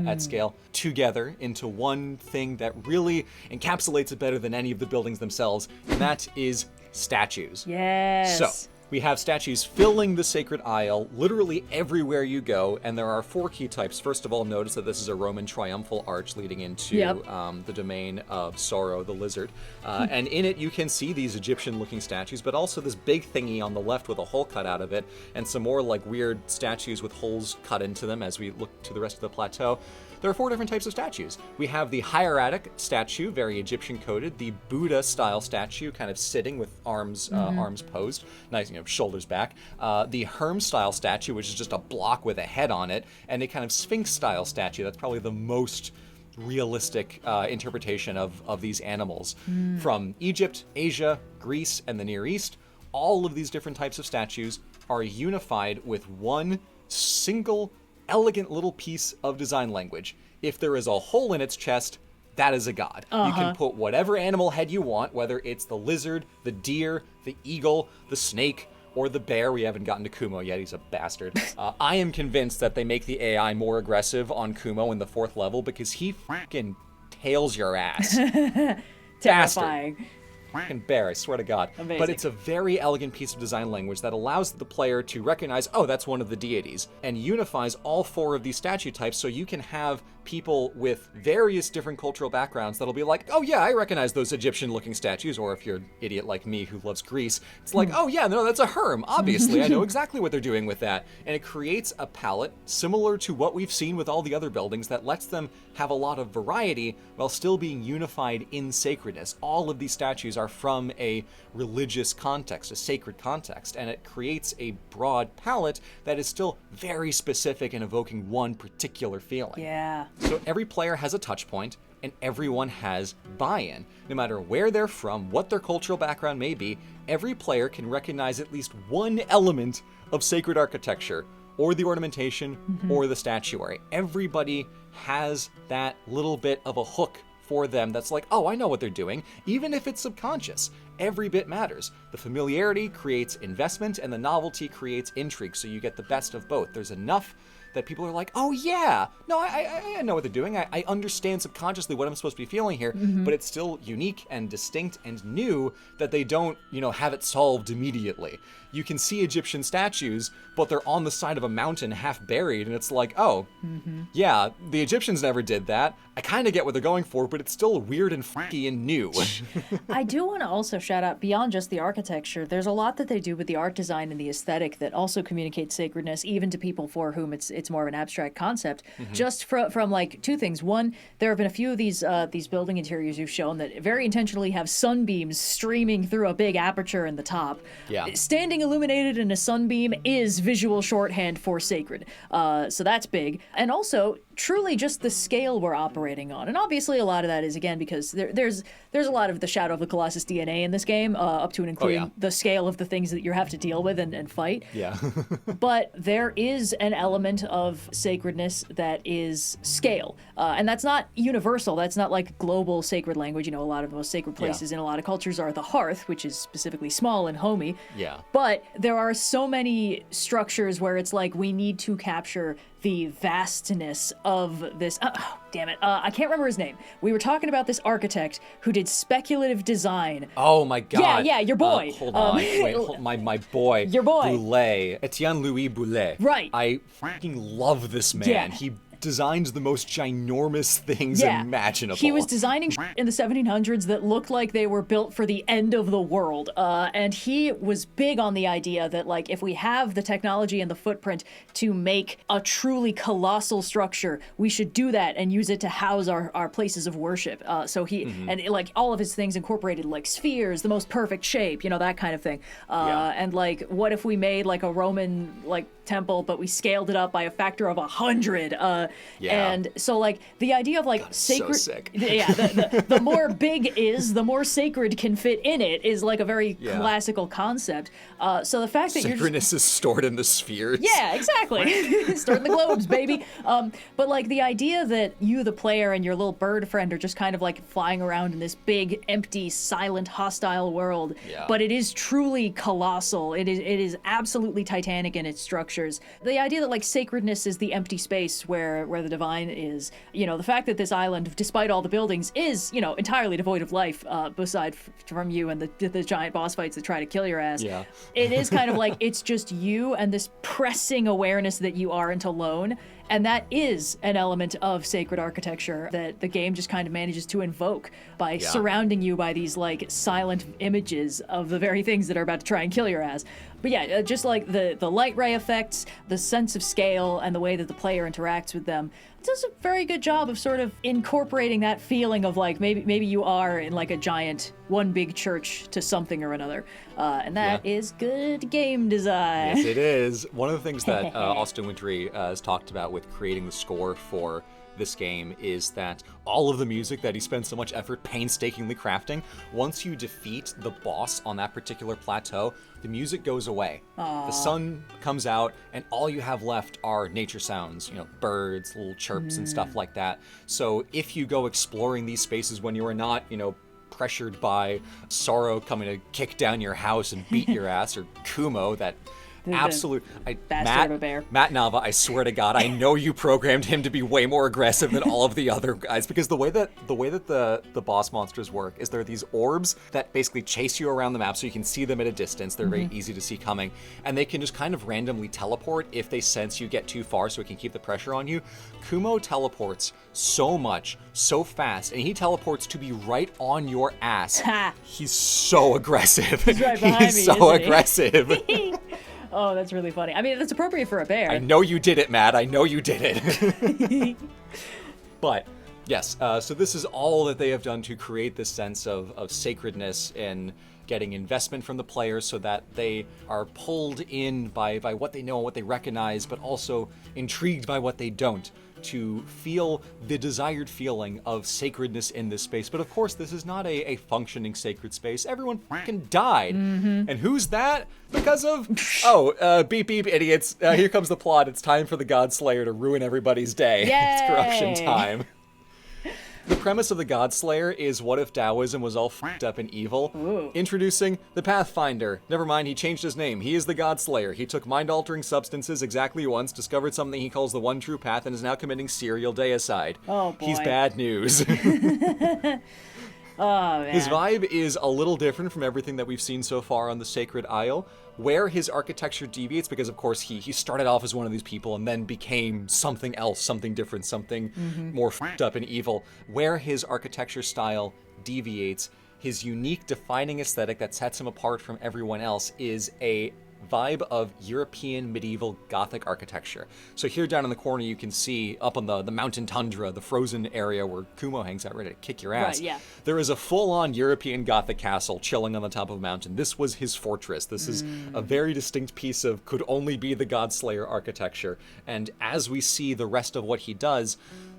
at scale, together into one thing that really encapsulates it better than any of the buildings themselves, and that is statues. Yes. So, we have statues filling the sacred isle literally everywhere you go, and there are 4 key types. First of all, notice that this is a Roman triumphal arch leading into the domain of Sorrow, the lizard. And in it, you can see these Egyptian-looking statues, but also this big thingy on the left with a hole cut out of it, and some more like weird statues with holes cut into them as we look to the rest of the plateau. There are 4 different types of statues. We have the hieratic statue, very Egyptian coded, the Buddha style statue, kind of sitting with arms posed, nice, shoulders back. The Herm style statue, which is just a block with a head on it, and a kind of Sphinx style statue. That's probably the most realistic interpretation of these animals. From Egypt, Asia, Greece, and the Near East, all of these different types of statues are unified with one single, elegant little piece of design language. If there is a hole in its chest, that is a god. You can put whatever animal head you want, whether it's the lizard, the deer, the eagle, the snake, or the bear. We haven't gotten to Kumo yet. He's a bastard. I am convinced that they make the AI more aggressive on Kumo in the 4th level because he fucking tails your ass. Terrifying. Fucking bear, I swear to God. Amazing. But it's a very elegant piece of design language that allows the player to recognize, oh, that's one of the deities, and unifies all 4 of these statue types so you can have people with various different cultural backgrounds that'll be like, oh yeah, I recognize those Egyptian-looking statues, or if you're an idiot like me who loves Greece, it's like, oh yeah, no, that's a Herm. Obviously, I know exactly what they're doing with that. And it creates a palette similar to what we've seen with all the other buildings that lets them have a lot of variety while still being unified in sacredness. All of these statues are from a religious context, a sacred context, and it creates a broad palette that is still very specific and evoking one particular feeling. Yeah. So every player has a touch point, and everyone has buy-in. No matter where they're from, what their cultural background may be, every player can recognize at least one element of sacred architecture, or the ornamentation, or the statuary. Everybody has that little bit of a hook for them that's like, oh, I know what they're doing, even if it's subconscious. Every bit matters. The familiarity creates investment, and the novelty creates intrigue, so you get the best of both. There's enough that people are like, oh yeah, no, I know what they're doing. I understand subconsciously what I'm supposed to be feeling here, but it's still unique and distinct and new that they don't, have it solved immediately. You can see Egyptian statues, but they're on the side of a mountain half buried, and it's like, oh, yeah, the Egyptians never did that. I kind of get what they're going for, but it's still weird and freaky and new. I do want to also shout out, beyond just the architecture, there's a lot that they do with the art design and the aesthetic that also communicates sacredness, even to people for whom it's more of an abstract concept. Just from like 2 things. One, there have been a few of these building interiors you've shown that very intentionally have sunbeams streaming through a big aperture in the top. Yeah. Standing illuminated in a sunbeam is visual shorthand for sacred. So that's big. And also, truly just the scale we're operating on. And obviously a lot of that is, again, because there's a lot of the Shadow of the Colossus DNA in this game, up to and including the scale of the things that you have to deal with and fight. Yeah. But there is an element of sacredness that is scale. And that's not universal. That's not like global sacred language. A lot of the most sacred places in a lot of cultures are the hearth, which is specifically small and homey. Yeah. But there are so many structures where it's like we need to capture the vastness of this. Oh, damn it. I can't remember his name. We were talking about this architect who did speculative design. Oh my God. Yeah, your boy. Hold on. Wait, my boy. Your boy. Boulet. Etienne Louis Boulet. Right. I freaking love this man. Yeah. He designs the most ginormous things imaginable. He was designing in the 1700s that looked like they were built for the end of the world. And he was big on the idea that, like, if we have the technology and the footprint to make a truly colossal structure, we should do that and use it to house our places of worship. So he, and like all of his things incorporated like spheres, the most perfect shape, that kind of thing. And like, what if we made like a Roman, like, temple, but we scaled it up by a factor of 100. And so like the idea of like sacred, so sick. The more big is, the more sacred can fit in it is like a very classical concept. So the fact that sacredness is stored in the spheres. Yeah, exactly. Stored in the globes, baby. But like the idea that you, the player, and your little bird friend are just kind of like flying around in this big, empty, silent, hostile world. Yeah. But it is truly colossal. It is absolutely titanic in its structures. The idea that like sacredness is the empty space where the divine is, the fact that this island, despite all the buildings, is, entirely devoid of life, beside from you and the giant boss fights that try to kill your ass. Yeah. It is kind of like it's just you and this pressing awareness that you aren't alone. And that is an element of sacred architecture that the game just kind of manages to invoke by surrounding you by these like silent images of the very things that are about to try and kill your ass. But yeah, just like the light ray effects, the sense of scale, and the way that the player interacts with them, it does a very good job of sort of incorporating that feeling of like maybe you are in like a giant one big church to something or another, and that is good game design. Yes, it is. One of the things that Austin Wintory has talked about with creating the score for this game is that all of the music that he spent so much effort painstakingly crafting, once you defeat the boss on that particular plateau, the music goes away. The sun comes out, and all you have left are nature sounds, birds, little chirps and stuff like that. So if you go exploring these spaces when you are not, pressured by sorrow coming to kick down your house and beat your ass, or Kumo, that absolute bastard of a bear. Matt Nava, I swear to God, I know you programmed him to be way more aggressive than all of the other guys, because the way that the boss monsters work is there are these orbs that basically chase you around the map so you can see them at a distance. They're very easy to see coming, and they can just kind of randomly teleport if they sense you get too far, so it can keep the pressure on you. Kumo teleports so much, so fast, and he teleports to be right on your ass. He's so aggressive. He's right behind me, so isn't he? aggressive. Oh, that's really funny. I mean, that's appropriate for a bear. I know you did it, Matt. I know you did it. But, yes, so this is all that they have done to create this sense of sacredness and getting investment from the players so that they are pulled in by what they know and what they recognize, but also intrigued by what they don't, to feel the desired feeling of sacredness in this space. But of course, this is not a functioning sacred space. Everyone fucking died. And who's that? Because of, beep beep idiots. Here comes the plot. It's time for the Godslayer to ruin everybody's day. Yay! It's corruption time. The premise of the Godslayer is, what if Taoism was all f***ed up and evil? Ooh. Introducing the Pathfinder. Never mind, he changed his name. He is the Godslayer. He took mind-altering substances exactly once, discovered something he calls the one true path, and is now committing serial deicide. Oh, boy. He's bad news. Oh, man. His vibe is a little different from everything that we've seen so far on the Sacred Isle, where his architecture deviates, because of course he started off as one of these people and then became something else, something different, something more f***ed up and evil. Where his architecture style deviates, his unique defining aesthetic that sets him apart from everyone else is a vibe of European medieval Gothic architecture. So here down in the corner you can see up on the mountain tundra, the frozen area where Kumo hangs out ready to kick your ass. Right, yeah. There is a full-on European Gothic castle chilling on the top of a mountain. This was his fortress. This is a very distinct piece of could only be the Godslayer architecture. And as we see the rest of what he does,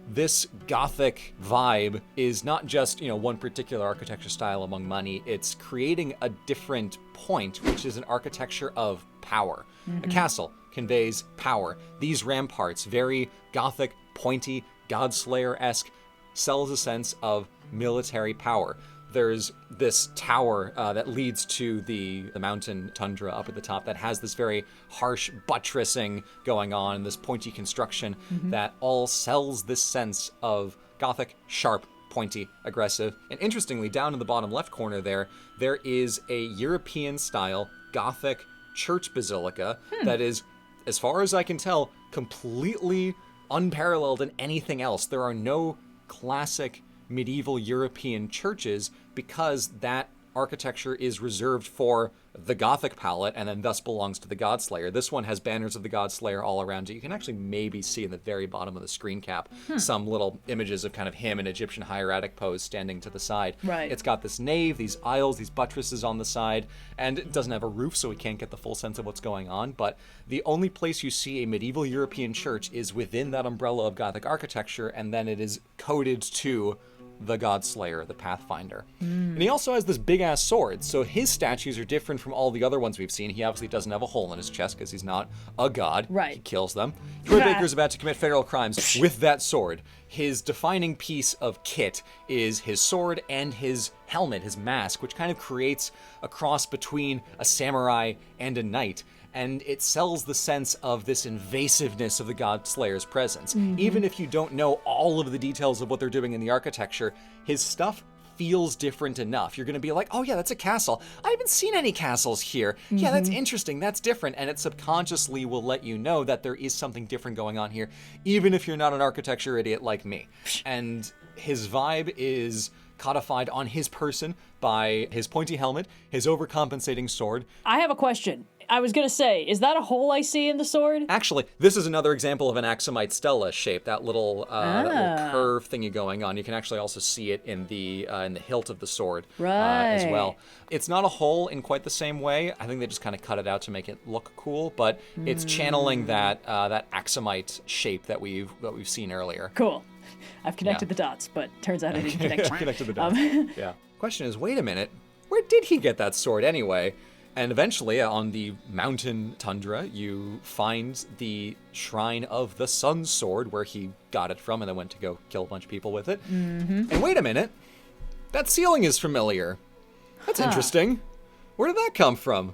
this Gothic vibe is not just, one particular architecture style among many. It's creating a different point, which is an architecture of power. A castle conveys power. These ramparts, very Gothic, pointy, Godslayer-esque, sells a sense of military power. There's this tower that leads to the mountain tundra up at the top that has this very harsh buttressing going on, and this pointy construction that all sells this sense of Gothic, sharp, pointy, aggressive. And interestingly, down in the bottom left corner there is a European-style Gothic church basilica that is, as far as I can tell, completely unparalleled in anything else. There are no classic medieval European churches because that architecture is reserved for the Gothic palette and then thus belongs to the Godslayer. This one has banners of the Godslayer all around it. You can actually maybe see in the very bottom of the screen cap some little images of kind of him in Egyptian hieratic pose standing to the side. Right. It's got this nave, these aisles, these buttresses on the side, and it doesn't have a roof, so we can't get the full sense of what's going on. But the only place you see a medieval European church is within that umbrella of Gothic architecture, and then it is coded to the Godslayer, the Pathfinder. And he also has this big-ass sword, so his statues are different from all the other ones we've seen. He obviously doesn't have a hole in his chest because he's not a god. Right. He kills them. Troy Baker's about to commit federal crimes with that sword. His defining piece of kit is his sword and his helmet, his mask, which kind of creates a cross between a samurai and a knight. And it sells the sense of this invasiveness of the Godslayer's presence. Even if you don't know all of the details of what they're doing in the architecture, his stuff feels different enough. You're going to be like, oh yeah, that's a castle. I haven't seen any castles here. Yeah, that's interesting. That's different. And it subconsciously will let you know that there is something different going on here, even if you're not an architecture idiot like me. And his vibe is codified on his person by his pointy helmet, his overcompensating sword. I have a question. I was gonna say, is that a hole I see in the sword? Actually, this is another example of an axomite stela shape, that little curve thingy going on. You can actually also see it in the hilt of the sword as well. It's not a hole in quite the same way. I think they just kind of cut it out to make it look cool, but it's channeling that axomite shape that we've seen earlier. Cool. I've connected the dots, but turns out I didn't connect. Connected the dots. Yeah. Question is, wait a minute, where did he get that sword anyway? And eventually, on the mountain tundra, you find the Shrine of the Sun Sword, where he got it from and then went to go kill a bunch of people with it. Mm-hmm. And wait a minute, that ceiling is familiar. That's interesting. Where did that come from?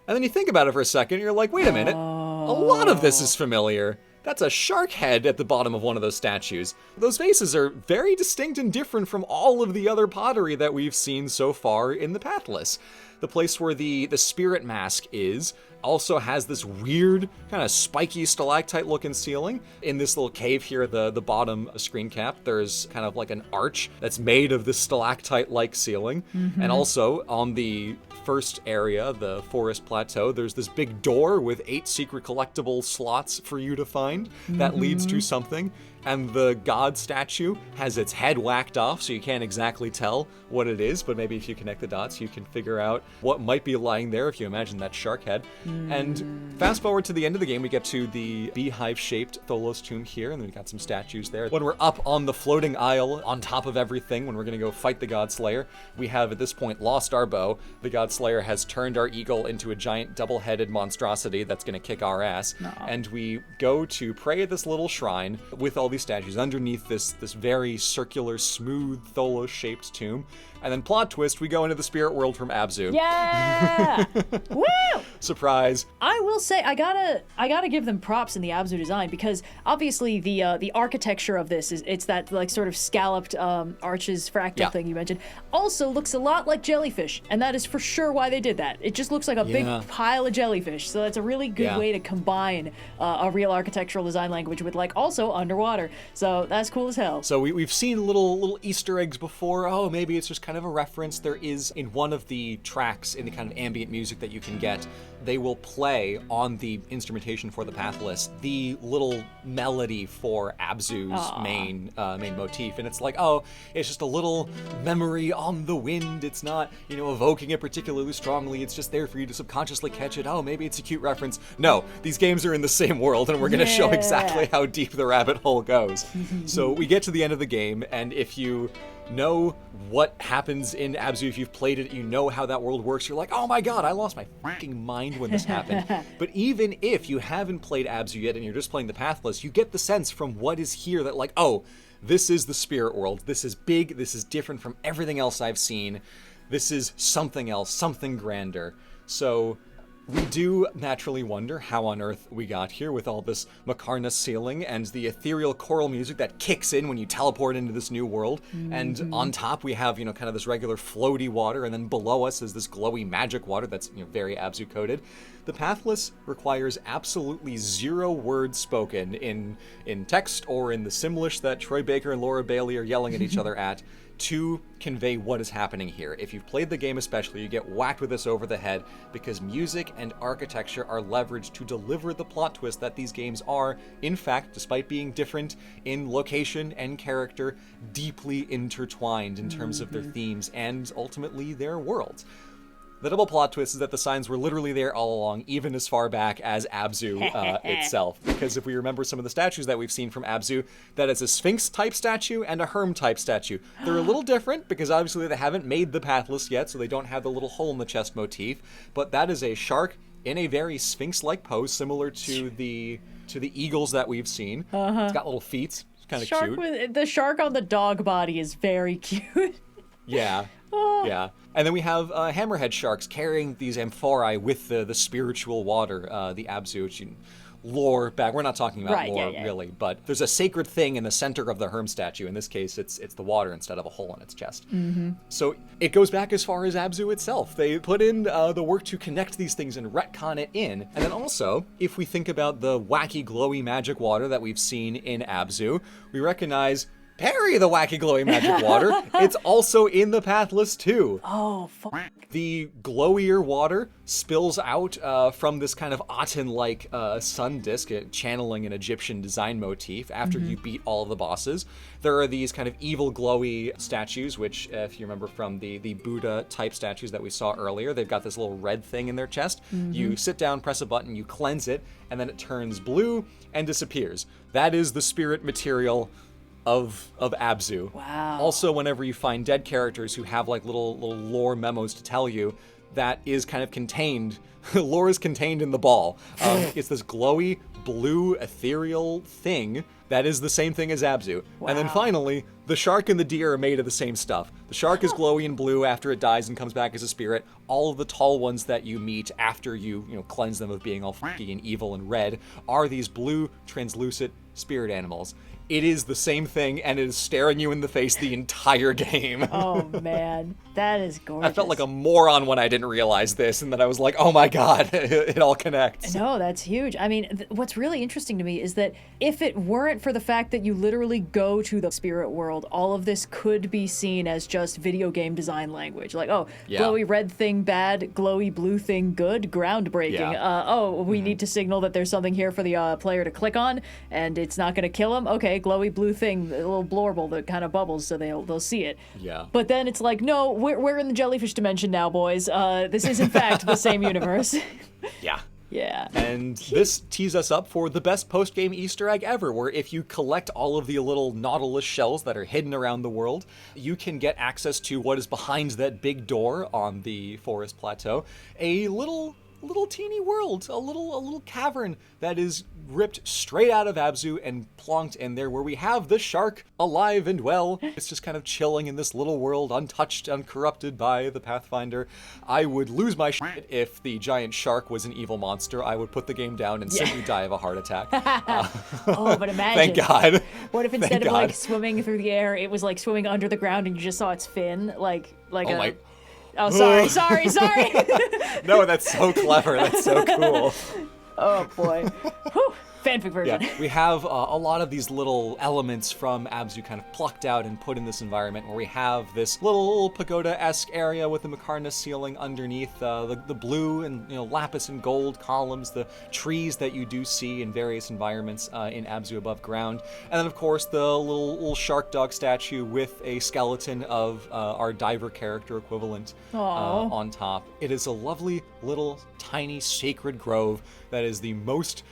And then you think about it for a second, and you're like, wait a minute, a lot of this is familiar. That's a shark head at the bottom of one of those statues. Those faces are very distinct and different from all of the other pottery that we've seen so far in the Pathless. The place where the spirit mask is also has this weird, kind of spiky stalactite-looking ceiling. In this little cave here at the bottom screen cap, there's kind of like an arch that's made of this stalactite-like ceiling. Mm-hmm. And also, on the first area, the forest plateau, there's this big door with 8 secret collectible slots for you to find that leads to something. And the god statue has its head whacked off, so you can't exactly tell what it is, but maybe if you connect the dots, you can figure out what might be lying there if you imagine that shark head. And fast forward to the end of the game, we get to the beehive-shaped Tholos tomb here, and then we got some statues there. When we're up on the floating isle, on top of everything, when we're going to go fight the Godslayer, we have, at this point, lost our bow. The Godslayer has turned our eagle into a giant double-headed monstrosity that's going to kick our ass. And we go to pray at this little shrine with all these statues underneath this very circular, smooth, Tholos-shaped tomb. And then plot twist, we go into the spirit world from Abzû. Yeah! Woo! Surprise. I will say, I gotta give them props in the Abzû design, because obviously the architecture of this it's that like sort of scalloped arches fractal thing you mentioned. Also looks a lot like jellyfish, and that is for sure why they did that. It just looks like a big pile of jellyfish. So that's a really good way to combine a real architectural design language with like also underwater. So that's cool as hell. So we've seen little Easter eggs before. Oh, maybe it's just kind of a reference. There is, in one of the tracks in the kind of ambient music that you can get, they will play on the instrumentation for the Pathless the little melody for Abzû's main motif, and it's like, oh, it's just a little memory on the wind. It's not, evoking it particularly strongly. It's just there for you to subconsciously catch it. Oh, maybe it's a cute reference. No, these games are in the same world, and we're going to show exactly how deep the rabbit hole goes. So we get to the end of the game, and if you know what happens in Abzû, if you've played it, you know how that world works, you're like, oh my god, I lost my fucking mind when this happened. But even if you haven't played Abzû yet and you're just playing the Pathless, you get the sense from what is here that like, oh, this is the spirit world. This is big. This is different from everything else I've seen. This is something else, something grander. So we do naturally wonder how on earth we got here with all this Macarna ceiling and the ethereal choral music that kicks in when you teleport into this new world. And on top we have, kind of this regular floaty water, and then below us is this glowy magic water that's, very Abzû coded. The Pathless requires absolutely 0 words spoken in text or in the Simlish that Troy Baker and Laura Bailey are yelling at each other at to convey what is happening here. If you've played the game especially, you get whacked with this over the head because music and architecture are leveraged to deliver the plot twist that these games are, in fact, despite being different in location and character, deeply intertwined in terms of their themes and ultimately their worlds. The double plot twist is that the signs were literally there all along, even as far back as Abzû itself. Because if we remember some of the statues that we've seen from Abzû, that is a Sphinx-type statue and a Herm-type statue. They're a little different, because obviously they haven't made the Pathless yet, so they don't have the little hole in the chest motif. But that is a shark in a very Sphinx-like pose, similar to the eagles that we've seen. It's got little feet. It's kind of cute. The shark on the dog body is very cute. Yeah. Yeah. And then we have hammerhead sharks carrying these amphorae with the spiritual water, the Abzû, which lore back. We're not talking about lore, really, but there's a sacred thing in the center of the Herm statue. In this case, it's the water instead of a hole in its chest. So it goes back as far as Abzû itself. They put in the work to connect these things and retcon it in. And then also, if we think about the wacky, glowy magic water that we've seen in Abzû, we recognize parry the wacky glowy magic water. It's also in the Pathless too. Oh, fuck. The glowier water spills out from this kind of autumn-like sun disk, channeling an Egyptian design motif after you beat all of the bosses. There are these kind of evil glowy statues, which, if you remember from the Buddha-type statues that we saw earlier, they've got this little red thing in their chest. You sit down, press a button, you cleanse it, and then it turns blue and disappears. That is the spirit material of Abzû. Wow. Also, whenever you find dead characters who have like little lore memos to tell you, that is kind of contained. Lore is contained in the ball. It's this glowy, blue, ethereal thing that is the same thing as Abzû. Wow. And then finally, the shark and the deer are made of the same stuff. The shark is glowy and blue after it dies and comes back as a spirit. All of the tall ones that you meet after you cleanse them of being all funky and evil and red are these blue, translucent spirit animals. It is the same thing, and it is staring you in the face the entire game. Oh, man. That is gorgeous. I felt like a moron when I didn't realize this, and then I was like, oh my god, it all connects. No, that's huge. I mean, what's really interesting to me is that if it weren't for the fact that you literally go to the spirit world, all of this could be seen as just video game design language. Like, glowy red thing bad, glowy blue thing good, groundbreaking. Yeah. We need to signal that there's something here for the player to click on, and it's not going to kill him. Okay, glowy blue thing, a little blorble that kind of bubbles so they'll see it. Yeah. But then it's like, no, we're in the jellyfish dimension now, boys. This is in fact the same universe. Yeah. Yeah. And this tees us up for the best post-game Easter egg ever, where if you collect all of the little Nautilus shells that are hidden around the world, you can get access to what is behind that big door on the forest plateau, a little teeny world, a little cavern that is ripped straight out of Abzû and plonked in there, where we have the shark alive and well. It's just kind of chilling in this little world, untouched, uncorrupted by the Pathfinder. I would lose my shit if the giant shark was an evil monster. I would put the game down and simply die of a heart attack. But imagine. Thank God. What if instead of like swimming through the air, it was like swimming under the ground and you just saw its fin, Oh, sorry. No, that's so clever. That's so cool. Oh, boy. Whew. Fanfic version. Yeah, we have a lot of these little elements from Abzû kind of plucked out and put in this environment, where we have this little pagoda-esque area with the Macarna ceiling underneath, the blue and lapis and gold columns, the trees that you do see in various environments in Abzû above ground, and then of course the little shark dog statue with a skeleton of our diver character equivalent on top. It is a lovely little tiny sacred grove that is the most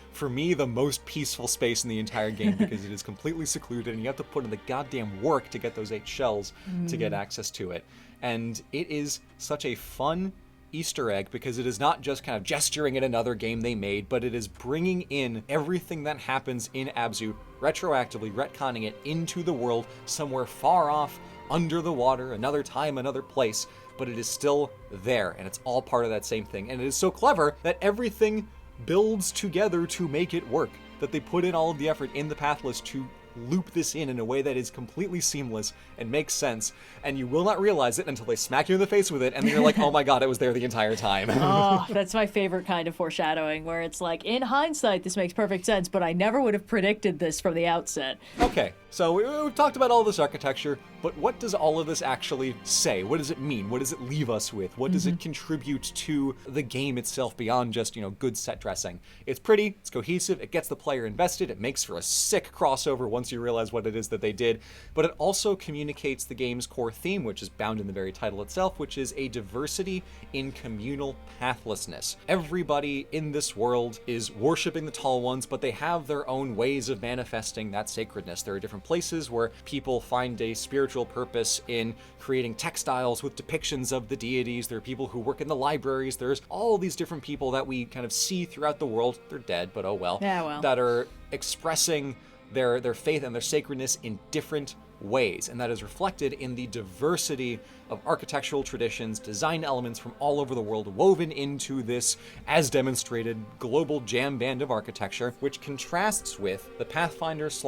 peaceful space in the entire game, because it is completely secluded and you have to put in the goddamn work to get those 8 shells to get access to it. And it is such a fun Easter egg, because it is not just kind of gesturing at another game they made, but it is bringing in everything that happens in Abzû, retroactively retconning it into the world somewhere far off, under the water, another time, another place, but it is still there, and it's all part of that same thing. And it is so clever that everything builds together to make it work, that they put in all of the effort in the Pathless to loop this in a way that is completely seamless and makes sense, and you will not realize it until they smack you in the face with it, and then you're like, oh my god, it was there the entire time. Oh, that's my favorite kind of foreshadowing, where it's like, in hindsight, this makes perfect sense, but I never would have predicted this from the outset. Okay, so we've talked about all this architecture, but what does all of this actually say? What does it mean? What does it leave us with? What does it contribute to the game itself beyond just, good set dressing? It's pretty, it's cohesive, it gets the player invested, it makes for a sick crossover once you realize what it is that they did, but it also communicates the game's core theme, which is bound in the very title itself, which is a diversity in communal pathlessness. Everybody in this world is worshiping the Tall Ones, but they have their own ways of manifesting that sacredness. There are different places where people find a spiritual purpose in creating textiles with depictions of the deities. There are people who work in the libraries. There's all these different people that we kind of see throughout the world. They're dead, but oh well. Yeah, well. That are expressing their faith and their sacredness in different ways, and that is reflected in the diversity of architectural traditions, design elements from all over the world woven into this, as demonstrated, global jam band of architecture, which contrasts with the Pathfinder /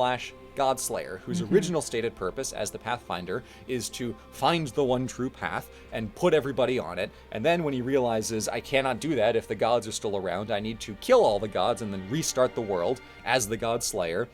Godslayer, whose original stated purpose as the Pathfinder is to find the one true path and put everybody on it, and then when he realizes, I cannot do that if the gods are still around, I need to kill all the gods and then restart the world as the Godslayer,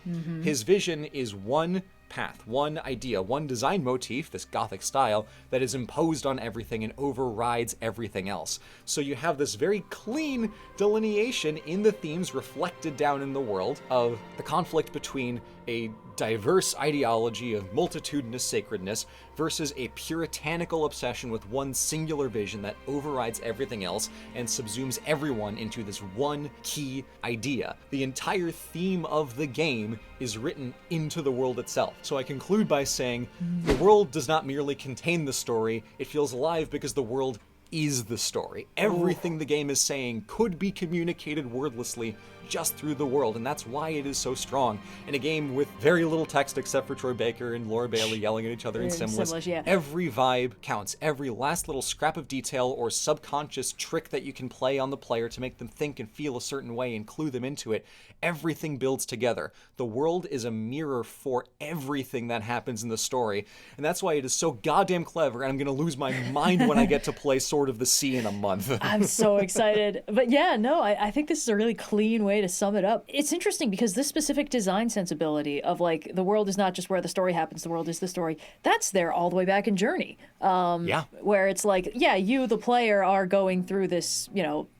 his vision is one path, one idea, one design motif, this Gothic style, that is imposed on everything and overrides everything else. So you have this very clean delineation in the themes reflected down in the world of the conflict between a diverse ideology of multitudinous sacredness versus a puritanical obsession with one singular vision that overrides everything else and subsumes everyone into this one key idea. The entire theme of the game is written into the world itself. So I conclude by saying the world does not merely contain the story, it feels alive because the world is the story. Everything the game is saying could be communicated wordlessly just through the world, and that's why it is so strong. In a game with very little text except for Troy Baker and Laura Bailey yelling at each other in Simlish, yeah. Every vibe counts. Every last little scrap of detail or subconscious trick that you can play on the player to make them think and feel a certain way and clue them into it, everything builds together. The world is a mirror for everything that happens in the story, and that's why it is so goddamn clever, and I'm gonna lose my mind when I get to play Sword of the Sea in a month. I'm so excited. But yeah, no, I think this is a really clean way to sum it up. It's interesting because this specific design sensibility of like the world is not just where the story happens, the world is the story, that's there all the way back in Journey. Where it's like, yeah, you, the player, are going through this,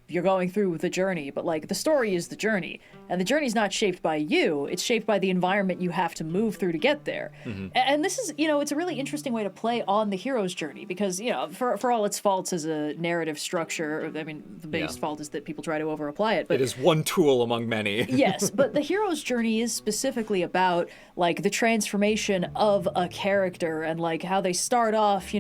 you're going through the journey, but like the story is the journey, and the journey's not shaped by you, it's shaped by the environment you have to move through to get there. And this is, it's a really interesting way to play on the hero's journey because, for all its faults as a narrative structure, I mean, the biggest fault is that people try to over-apply it. But it is one tool among many. Yes, but the hero's journey is specifically about like the transformation of a character and like how they start off,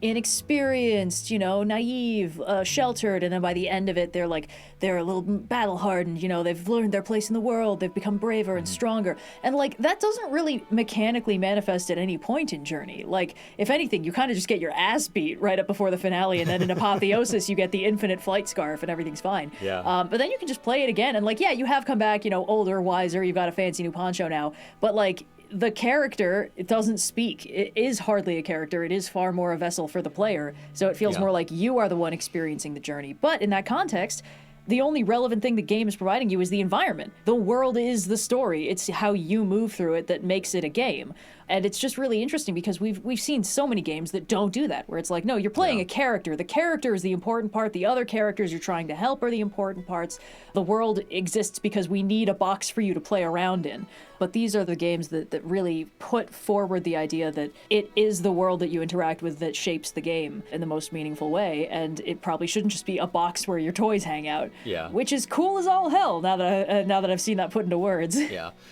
inexperienced, naive, sheltered, and then by the end of it, they're a little battle hardened, they've learned their place in the world, they've become braver and stronger. And like that doesn't really mechanically manifest at any point in Journey. Like, if anything, you kind of just get your ass beat right up before the finale, and then in Apotheosis you get the infinite flight scarf and everything's fine. But then you can just play it again, and like, yeah, you have come back, older, wiser, you've got a fancy new poncho now, but like the character, it doesn't speak. It is hardly a character. It is far more a vessel for the player. So it feels more like you are the one experiencing the journey. But in that context, the only relevant thing the game is providing you is the environment. The world is the story. It's how you move through it that makes it a game. And it's just really interesting because we've seen so many games that don't do that, where it's like, no, you're playing a character. The character is the important part. The other characters you're trying to help are the important parts. The world exists because we need a box for you to play around in. But these are the games that really put forward the idea that it is the world that you interact with that shapes the game in the most meaningful way, and it probably shouldn't just be a box where your toys hang out. Which is cool as all hell now that I've seen that put into words.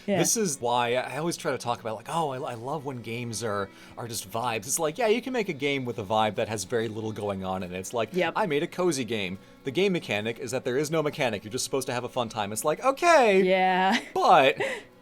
This is why I always try to talk about like, oh, I love when games are just vibes. It's like, yeah, you can make a game with a vibe that has very little going on in it. It's like, I made a cozy game. The game mechanic is that there is no mechanic. You're just supposed to have a fun time. It's like, okay, but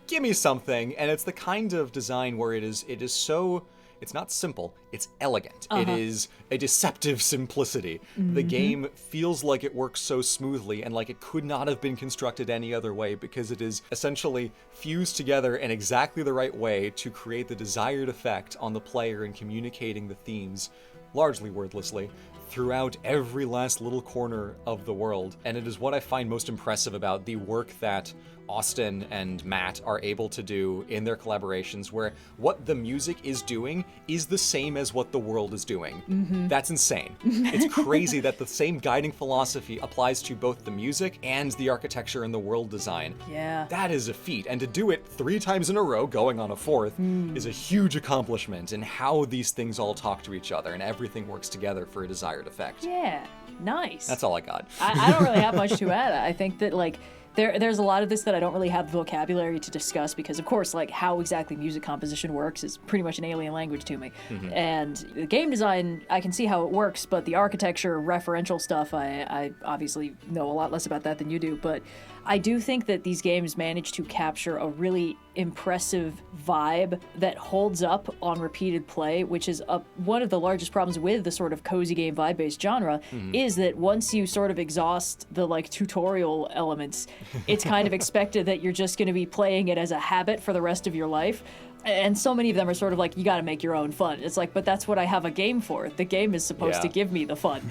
give me something. And it's the kind of design where it is so, it's not simple, it's elegant. It is a deceptive simplicity. The game feels like it works so smoothly and like it could not have been constructed any other way, because it is essentially fused together in exactly the right way to create the desired effect on the player in communicating the themes, largely wordlessly, throughout every last little corner of the world. And it is what I find most impressive about the work that Austin and Matt are able to do in their collaborations, where what the music is doing is the same as what the world is doing. That's insane. It's crazy that the same guiding philosophy applies to both the music and the architecture and the world design. That is a feat, and to do it 3 times in a row, going on a 4th, is a huge accomplishment in how these things all talk to each other and everything works together for a desired effect. Nice. That's all I got. I don't really have much to add. I think that like There's a lot of this that I don't really have the vocabulary to discuss because, of course, like how exactly music composition works is pretty much an alien language to me. And the game design, I can see how it works, but the architecture, referential stuff, I obviously know a lot less about that than you do. But I do think that these games manage to capture a really impressive vibe that holds up on repeated play, which is one of the largest problems with the sort of cozy game vibe-based genre, is that once you sort of exhaust the like tutorial elements, it's kind of expected that you're just going to be playing it as a habit for the rest of your life. And so many of them are sort of like, you got to make your own fun. It's like, but that's what I have a game for. The game is supposed to give me the fun.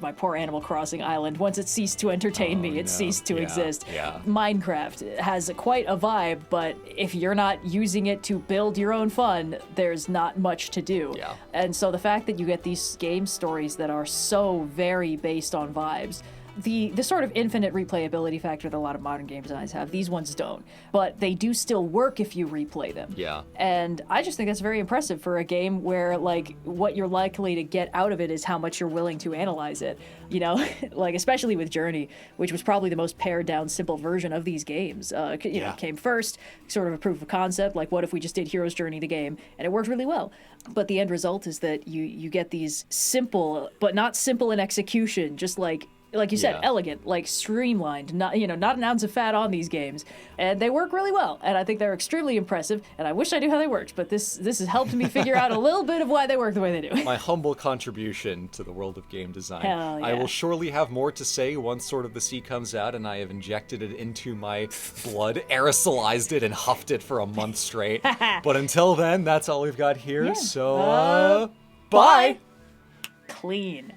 My poor Animal Crossing island. Once it ceased to entertain me, it ceased to exist. Minecraft has quite a vibe, but if you're not using it to build your own fun, there's not much to do. And so the fact that you get these game stories that are so very based on vibes, the sort of infinite replayability factor that a lot of modern game designs have, these ones don't. But they do still work if you replay them. And I just think that's very impressive for a game where, like, what you're likely to get out of it is how much you're willing to analyze it. You know, like, especially with Journey, which was probably the most pared down, simple version of these games. You know, it came first, sort of a proof of concept, like, what if we just did Hero's Journey the game? And it worked really well. But the end result is that you get these simple, but not simple in execution, just like you said, elegant, like streamlined, not an ounce of fat on these games. And they work really well. And I think they're extremely impressive. And I wish I knew how they worked, but this has helped me figure out a little bit of why they work the way they do. My humble contribution to the world of game design. Hell yeah. I will surely have more to say once Sword of the Sea comes out and I have injected it into my blood, aerosolized it, and huffed it for a month straight. But until then, that's all we've got here. So, bye! Clean.